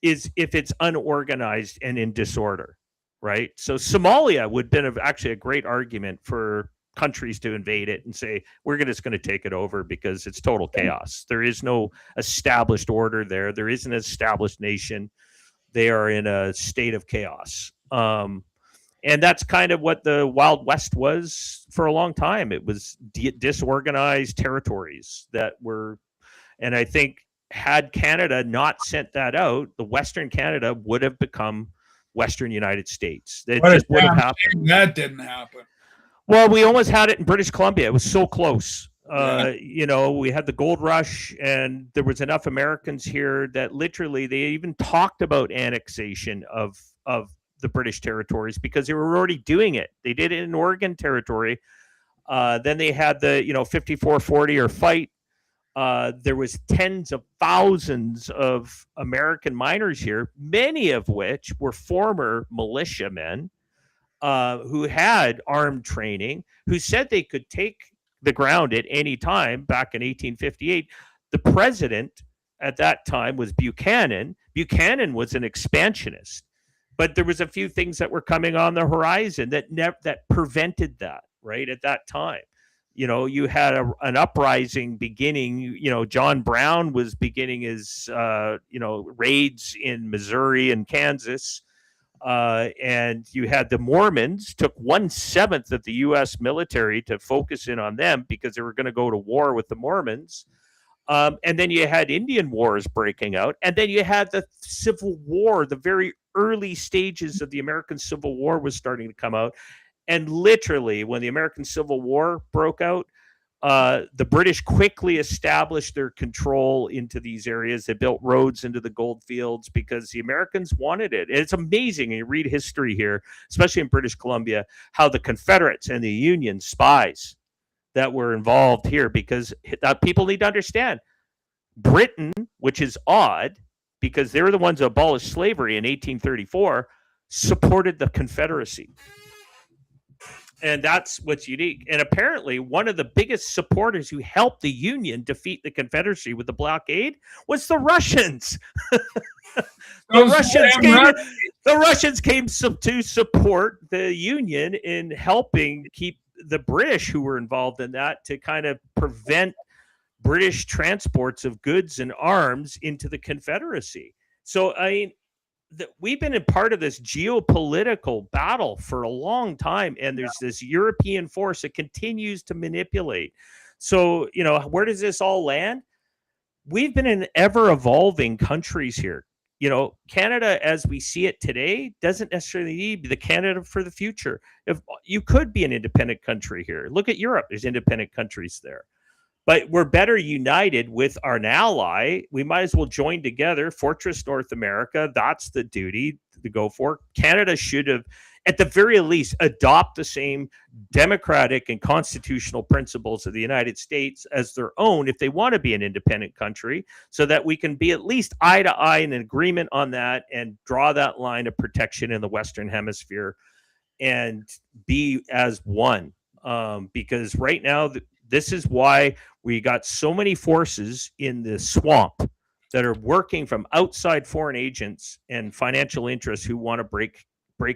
is if it's unorganized and in disorder, right? So Somalia would have been actually a great argument for countries to invade it and say, we're just going to take it over because it's total chaos. There is no established order there. There is an established nation. They are in a state of chaos. And that's kind of what the Wild West was for a long time. It was disorganized territories that were, and I think had Canada not sent that out, the Western Canada would have become Western United States. It just would have happened. That didn't happen. Well, we almost had it in British Columbia. It was so close. We had the gold rush, and there was enough Americans here that literally they even talked about annexation of the British territories because they were already doing it. They did it in Oregon Territory. Then they had the 5440 or fight. There was tens of thousands of American miners here, many of which were former militiamen. Who had armed training, who said they could take the ground at any time back in 1858. The president at that time was Buchanan. Buchanan was an expansionist, but there was a few things that were coming on the horizon that prevented that, right, at that time. You had an uprising beginning. John Brown was beginning his, raids in Missouri and Kansas. And you had the Mormons took 1/7 of the U.S. military to focus in on them because they were going to go to war with the Mormons. And then you had Indian wars breaking out. And then you had the Civil War. The very early stages of the American Civil War was starting to come out. And literally, when the American Civil War broke out, the British quickly established their control into these areas. They built roads into the gold fields because the Americans wanted it. And it's amazing, and you read history here, especially in British Columbia, how the Confederates and the Union spies that were involved here, because people need to understand Britain, which is odd because they were the ones who abolished slavery in 1834, supported the Confederacy. And that's what's unique. And apparently, one of the biggest supporters who helped the Union defeat the Confederacy with the blockade was the Russians. The Russians came to support the Union in helping keep the British, who were involved in that, to kind of prevent British transports of goods and arms into the Confederacy. So, I mean, we've been a part of this geopolitical battle for a long time, and there's this European force that continues to manipulate. So, where does this all land? We've been in ever-evolving countries here. Canada, as we see it today, doesn't necessarily need to be the Canada for the future. If you could be an independent country here, look at Europe. There's independent countries there. But we're better united with our ally. We might as well join together. Fortress North America, that's the duty to go for. Canada should have, at the very least, adopt the same democratic and constitutional principles of the United States as their own if they want to be an independent country, so that we can be at least eye to eye in agreement on that and draw that line of protection in the Western Hemisphere and be as one. Because right now, this is why we got so many forces in the swamp that are working from outside foreign agents and financial interests who want to break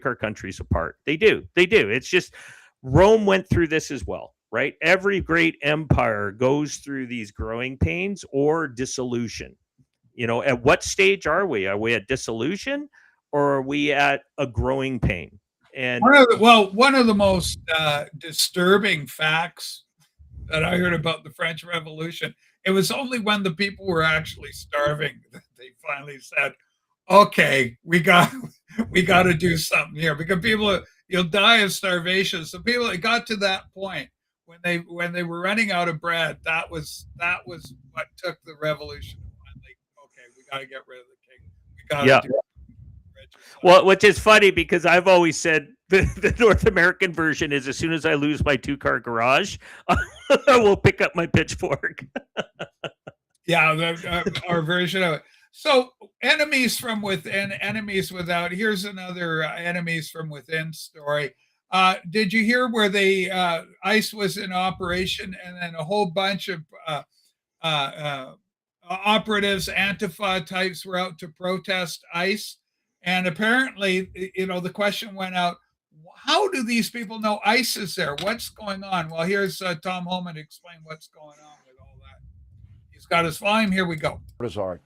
our countries apart. They do. It's just Rome went through this as well, right? Every great empire goes through these growing pains or dissolution. At what stage are we? Are we at dissolution or are we at a growing pain? And one of the most disturbing facts that I heard about the French Revolution, it was only when the people were actually starving that they finally said, okay, we got to do something here, because you'll die of starvation. So it got to that point when they were running out of bread. That was what took the revolution. Finally, okay, we got to get rid of the king. We got to do it. Well, which is funny because I've always said the North American version is, as soon as I lose my 2-car garage, I will pick up my pitchfork. Yeah, our version of it. So enemies from within, enemies without. Here's another enemies from within story. Did you hear where ICE was in operation and then a whole bunch of operatives, Antifa types were out to protest ICE? And apparently, the question went out, how do these people know ICE is there? What's going on? Well, here's Tom Holman to explain what's going on with all that. He's got his volume. Here we go.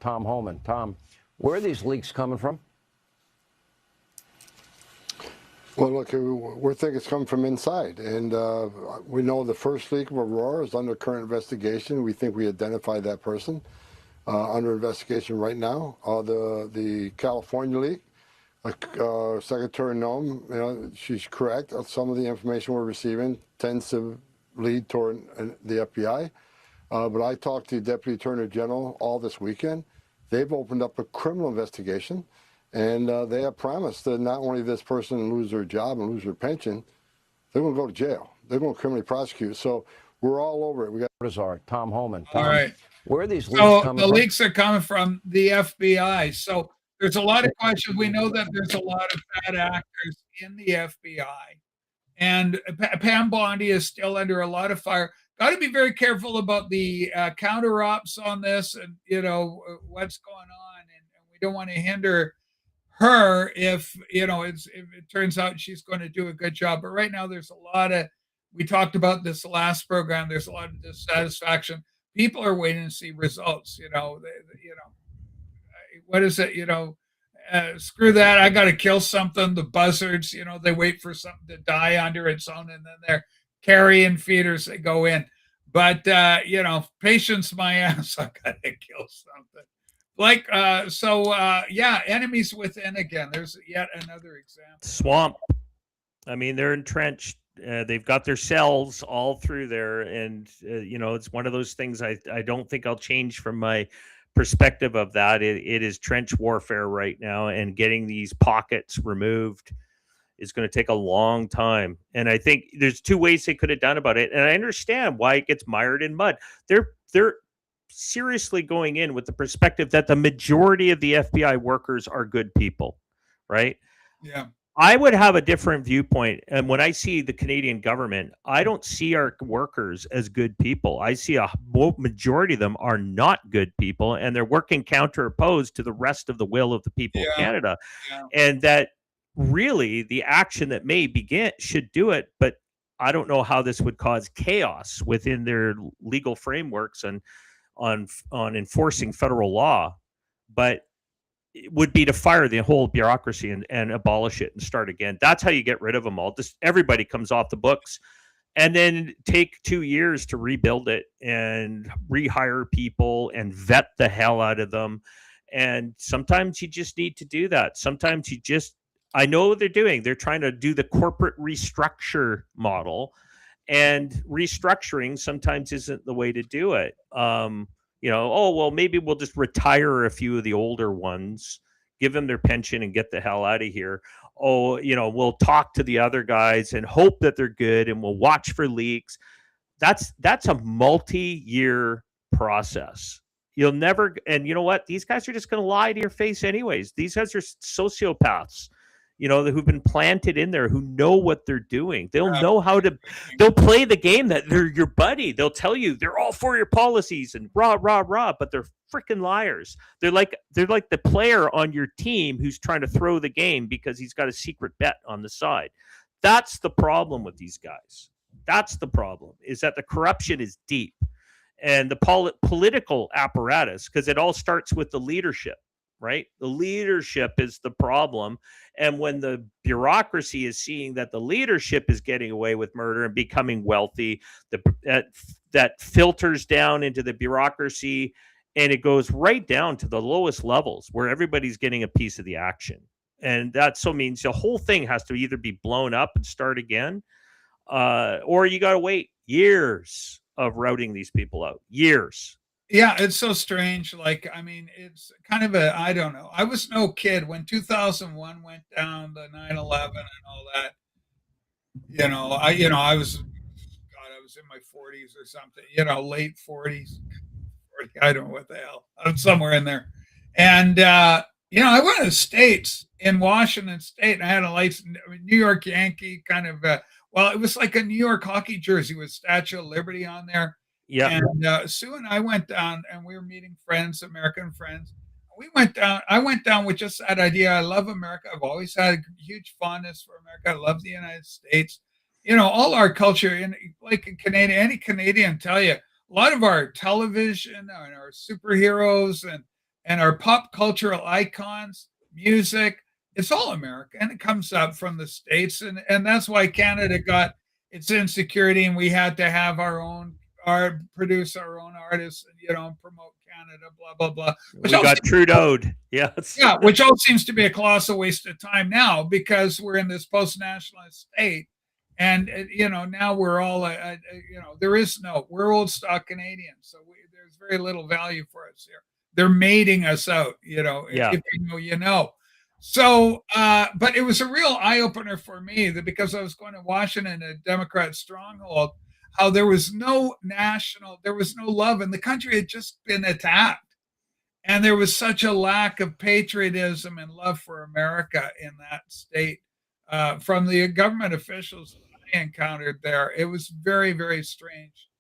Tom Holman. Tom, where are these leaks coming from? Well, look, we think it's coming from inside. And we know the first leak of Aurora is under current investigation. We think we identified that person under investigation right now. The California leak, Secretary Noem, she's correct. Some of the information we're receiving tends to lead toward the FBI. But I talked to the Deputy Attorney General all this weekend. They've opened up a criminal investigation, and they have promised that not only this person lose their job and lose their pension, they're going to go to jail. They're going to criminally prosecute. So we're all over it. We got Tom Holman. All right. Where are these leaks coming from? The leaks are coming from the FBI. So there's a lot of questions. We know that there's a lot of bad actors in the FBI. And Pam Bondi is still under a lot of fire. Got to be very careful about the counter ops on this and, what's going on. And we don't want to hinder her if it turns out she's going to do a good job. But right now there's a lot of, we talked about this last program, there's a lot of dissatisfaction. People are waiting to see results. What is it? Screw that. I got to kill something. The buzzards, they wait for something to die under its own, and then they're carrion feeders that go in. But, patience, my ass. I got to kill something. Enemies within again. There's yet another example. Swamp. I mean, they're entrenched. They've got their cells all through there. And, it's one of those things I don't think I'll change from my perspective of that. It is trench warfare right now, and getting these pockets removed is going to take a long time. And I think there's two ways they could have done about it. And I understand why it gets mired in mud. They're seriously going in with the perspective that the majority of the FBI workers are good people, right? Yeah. I would have a different viewpoint. And when I see the Canadian government, I don't see our workers as good people. I see a majority of them are not good people, and they're working counter-opposed to the rest of the will of the people of Canada. Yeah. And that really the action that may begin should do it, but I don't know how this would cause chaos within their legal frameworks and on enforcing federal law. But it would be to fire the whole bureaucracy and abolish it and start again. That's how you get rid of them all. Just everybody comes off the books, and then take 2 years to rebuild it and rehire people and vet the hell out of them. And sometimes you just need to do that. Sometimes I know what they're doing. They're trying to do the corporate restructure model. And restructuring sometimes isn't the way to do it. Oh, well, maybe we'll just retire a few of the older ones, give them their pension and get the hell out of here. Oh, we'll talk to the other guys and hope that they're good and we'll watch for leaks. That's a multi-year process. You'll never, and you know what? These guys are just going to lie to your face anyways. These guys are sociopaths, who've been planted in there, who know what they're doing. They'll know they'll play the game that they're your buddy. They'll tell you they're all for your policies and rah, rah, rah, but they're freaking liars. They're like the player on your team who's trying to throw the game because he's got a secret bet on the side. That's the problem with these guys. That's the problem, is that the corruption is deep. And the political apparatus, because it all starts with the leadership, right? The leadership is the problem. And when the bureaucracy is seeing that the leadership is getting away with murder and becoming wealthy, that filters down into the bureaucracy, and it goes right down to the lowest levels where everybody's getting a piece of the action. And that so means the whole thing has to either be blown up and start again, or you got to wait years of routing these people out. Years. Yeah, it's so strange. Like, I mean, it's kind of I don't know. I was no kid when 2001 went down, the 9/11 and all that. I was in my 40s or something, late 40s, 40, I don't know what the hell. I'm somewhere in there. And, I went to the States, in Washington State, and I had a New York Yankee kind of, it was like a New York hockey jersey with Statue of Liberty on there. Yeah. And Sue and I went down, and we were meeting friends, American friends. We went down. I went down with just that idea. I love America. I've always had a huge fondness for America. I love the United States. All our culture, and like in Canadian, any Canadian tell you, a lot of our television and our superheroes and our pop cultural icons, music, it's all American. It comes up from the States. And that's why Canada got its insecurity, and we had to have produce our own artists, and promote Canada, blah, blah, blah. We got Trudeau'd. Yes. Yeah, which all seems to be a colossal waste of time now, because we're in this post-nationalist state. And, now we're all, we're old stock Canadians. So there's very little value for us here. They're mating us out, Yeah. If you know. So, but it was a real eye opener for me, that because I was going to Washington, a Democrat stronghold, how there was no love, and the country had just been attacked. And there was such a lack of patriotism and love for America in that state from the government officials that I encountered there. It was very, very strange.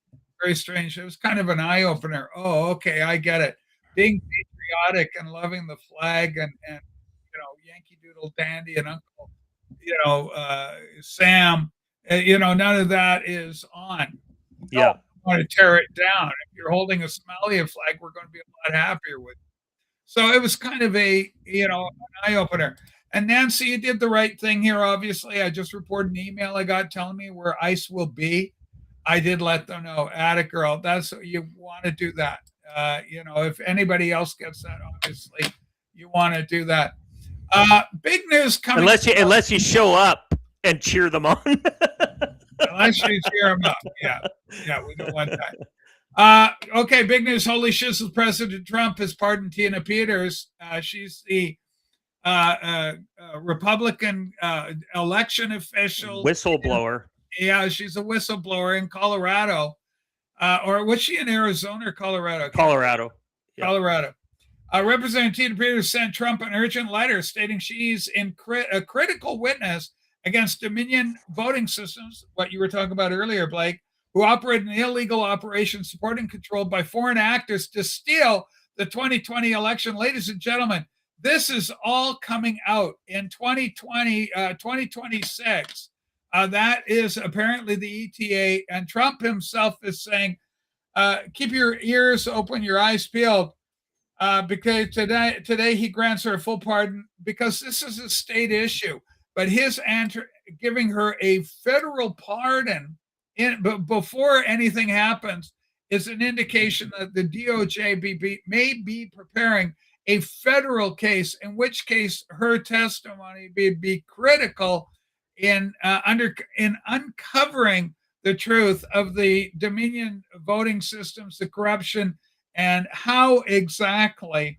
Very strange. It was kind of an eye opener. Oh, okay, I get it. Being patriotic and loving the flag and Yankee Doodle Dandy and Uncle, Sam, none of that is on. Yeah. Want to tear it down. If you're holding a Somalia flag, we're going to be a lot happier with it. So it was kind of an eye opener. And Nancy, you did the right thing here. Obviously, I just reported an email I got telling me where ICE will be. I did let them know. Atta girl, that's you want to do that. If anybody else gets that, obviously, you want to do that. Big news coming. Unless you show up and cheer them on. Unless you cheer them up. Yeah, we do one time. Okay, big news. Holy shizzle, President Trump has pardoned Tina Peters. She's the Republican election official. Whistleblower. Yeah, she's a whistleblower in Colorado. Or was she in Arizona or Colorado? Colorado. Yeah. Colorado. Representative Tina Peters sent Trump an urgent letter stating she's a critical witness against Dominion voting systems, what you were talking about earlier, Blake, who operate an illegal operation supported and controlled by foreign actors to steal the 2020 election. Ladies and gentlemen, this is all coming out in 2026. That is apparently the ETA, and Trump himself is saying, keep your ears open, your eyes peeled, because today he grants her a full pardon because this is a state issue. But his giving her a federal pardon before anything happens is an indication that the DOJ may be preparing a federal case, in which case her testimony would be critical in uncovering the truth of the Dominion voting systems, the corruption, and how exactly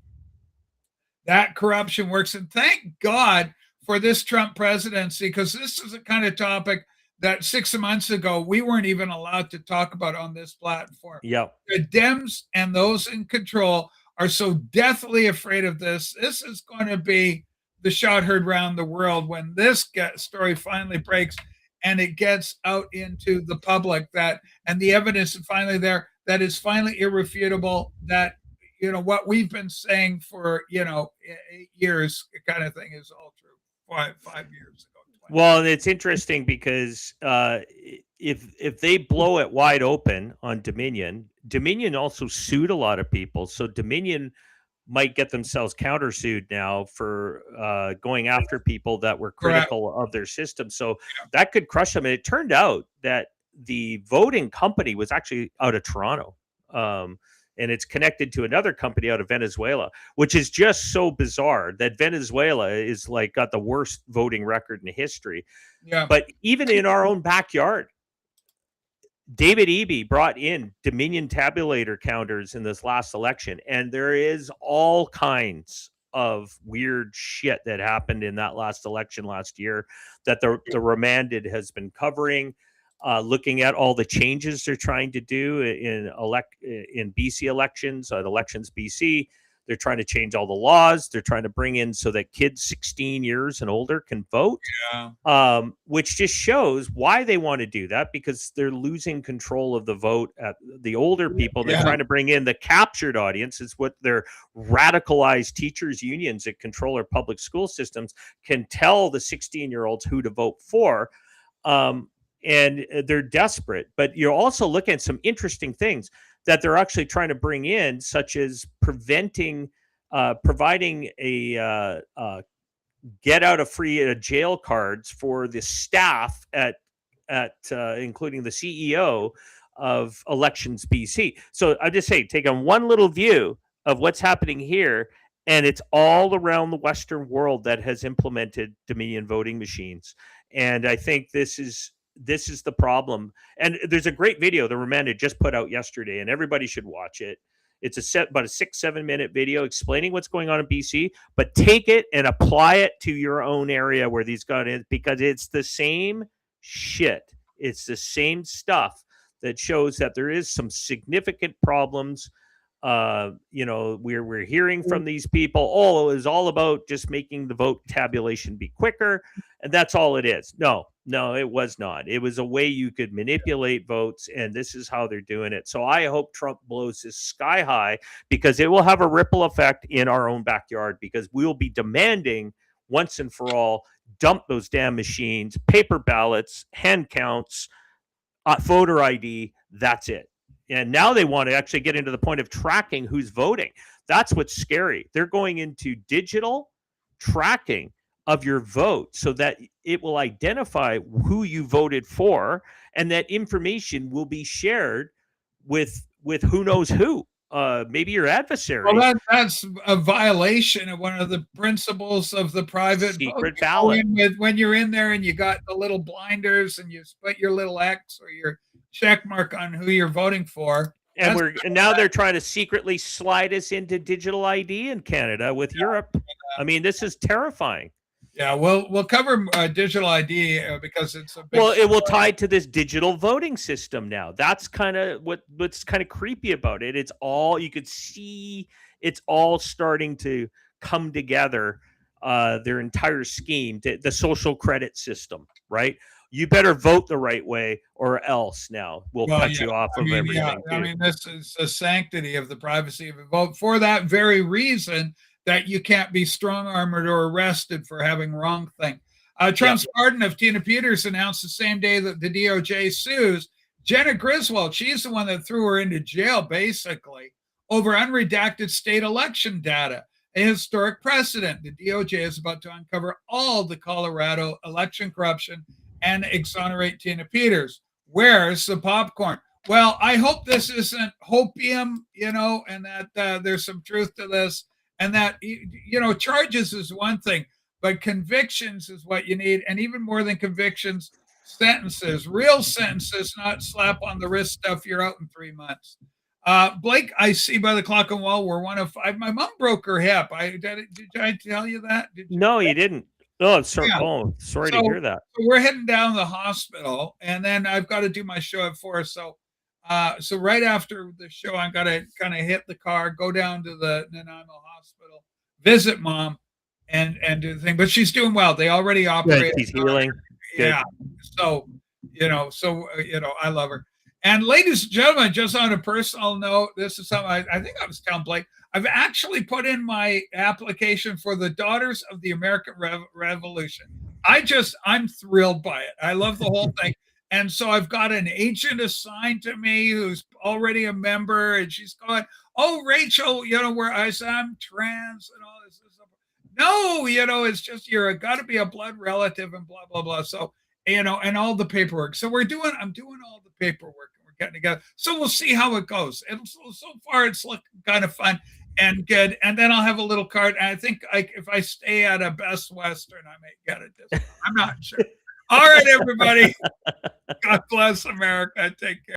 that corruption works. And thank God for this Trump presidency, because this is the kind of topic that 6 months ago we weren't even allowed to talk about on this platform. Yep. The Dems and those in control are so deathly afraid of this. This is going to be the shot heard round the world when this story finally breaks and it gets out into the public, that and the evidence is finally there, that is finally irrefutable, that what we've been saying for 8 years kind of thing is all true. Five years ago. Well, it's interesting because if they blow it wide open on Dominion also sued a lot of people. So Dominion might get themselves countersued now for going after people that were critical of their system. So that could crush them. And it turned out that the voting company was actually out of Toronto. And it's connected to another company out of Venezuela, which is just so bizarre that Venezuela is like got the worst voting record in history. Yeah. But even in our own backyard, David Eby brought in Dominion tabulator counters in this last election, and there is all kinds of weird shit that happened in that last election last year that the Remanded has been covering. Looking at all the changes they're trying to do in BC elections, elections BC. They're trying to change all the laws. They're trying to bring in so that kids 16 years and older can vote, which just shows why they want to do that, because they're losing control of the vote at the older people. They're trying to bring in the captured audience. It's what their radicalized teachers unions that control our public school systems can tell the 16-year-olds who to vote for. And they're desperate. But you're also looking at some interesting things that they're actually trying to bring in, such as providing a get out of free jail cards for the staff at including the CEO of Elections BC. So I just say, take on one little view of what's happening here, and it's all around the Western world that has implemented Dominion voting machines. And I think this is the problem. And there's a great video the Remanded just put out yesterday, and everybody should watch it. It's about a 6-7 minute video explaining what's going on in BC, but take it and apply it to your own area where these got in, because it's the same shit. It's the same stuff that shows that there is some significant problems. We're hearing from these people, it was all about just making the vote tabulation be quicker. And that's all it is. No, it was not. It was a way you could manipulate votes, and this is how they're doing it. So I hope Trump blows this sky high, because it will have a ripple effect in our own backyard, because we'll be demanding once and for all, dump those damn machines, paper ballots, hand counts, voter ID. That's it. And now they want to actually get into the point of tracking who's voting. That's what's scary. They're going into digital tracking of your vote so that it will identify who you voted for, and that information will be shared with who knows who, maybe your adversary. Well, that's a violation of one of the principles of the private secret vote. ballot. When you're in there and you got the little blinders and you put your little X or your check mark on who you're voting for. And now they're trying to secretly slide us into digital ID in Canada with Europe. I mean, this is terrifying. Yeah, we'll cover digital ID because it's a big it will tie to this digital voting system now. That's kind of what's kind of creepy about it. It's all, you could see it's all starting to come together. Their entire scheme, the social credit system, right? You better vote the right way, or else now we'll cut you off of everything. Yeah. I mean, this is the sanctity of the privacy of a vote, for that very reason that you can't be strong-armed or arrested for having wrong thing. Trump's pardon of Tina Peters announced the same day that the DOJ sues Jenna Griswold. She's the one that threw her into jail, basically, over unredacted state election data, a historic precedent. The DOJ is about to uncover all the Colorado election corruption and exonerate Tina Peters. Where's the popcorn? Well, I hope this isn't hopium, and that there's some truth to this, and that, charges is one thing, but convictions is what you need. And even more than convictions, sentences, real sentences, not slap on the wrist stuff. You're out in 3 months. Blake, I see by the clock on the wall, we're 1 of 5. My mom broke her hip. Did I tell you that? No, you didn't. Oh, sorry to hear that. So we're heading down to the hospital, and then I've got to do my show at 4. So right after the show, I'm gonna kind of hit the car, go down to the Nanaimo hospital, visit mom, and do the thing. But she's doing well. They already operated. She's healing. Yeah. So I love her. And ladies and gentlemen, just on a personal note, this is something I think I was telling Blake. I've actually put in my application for the Daughters of the American Revolution. I'm thrilled by it. I love the whole thing. And so I've got an agent assigned to me who's already a member, and she's going, "Oh, Rachel, where I said I'm trans and all this stuff." No, it's just got to be a blood relative and blah blah blah. So and all the paperwork. So I'm doing all the paperwork, and we're getting together. So we'll see how it goes. And so far, it's looking kind of fun and good. And then I'll have a little card. And I think if I stay at a Best Western, I may get a discount. I'm not sure. All right, everybody. God bless America. Take care.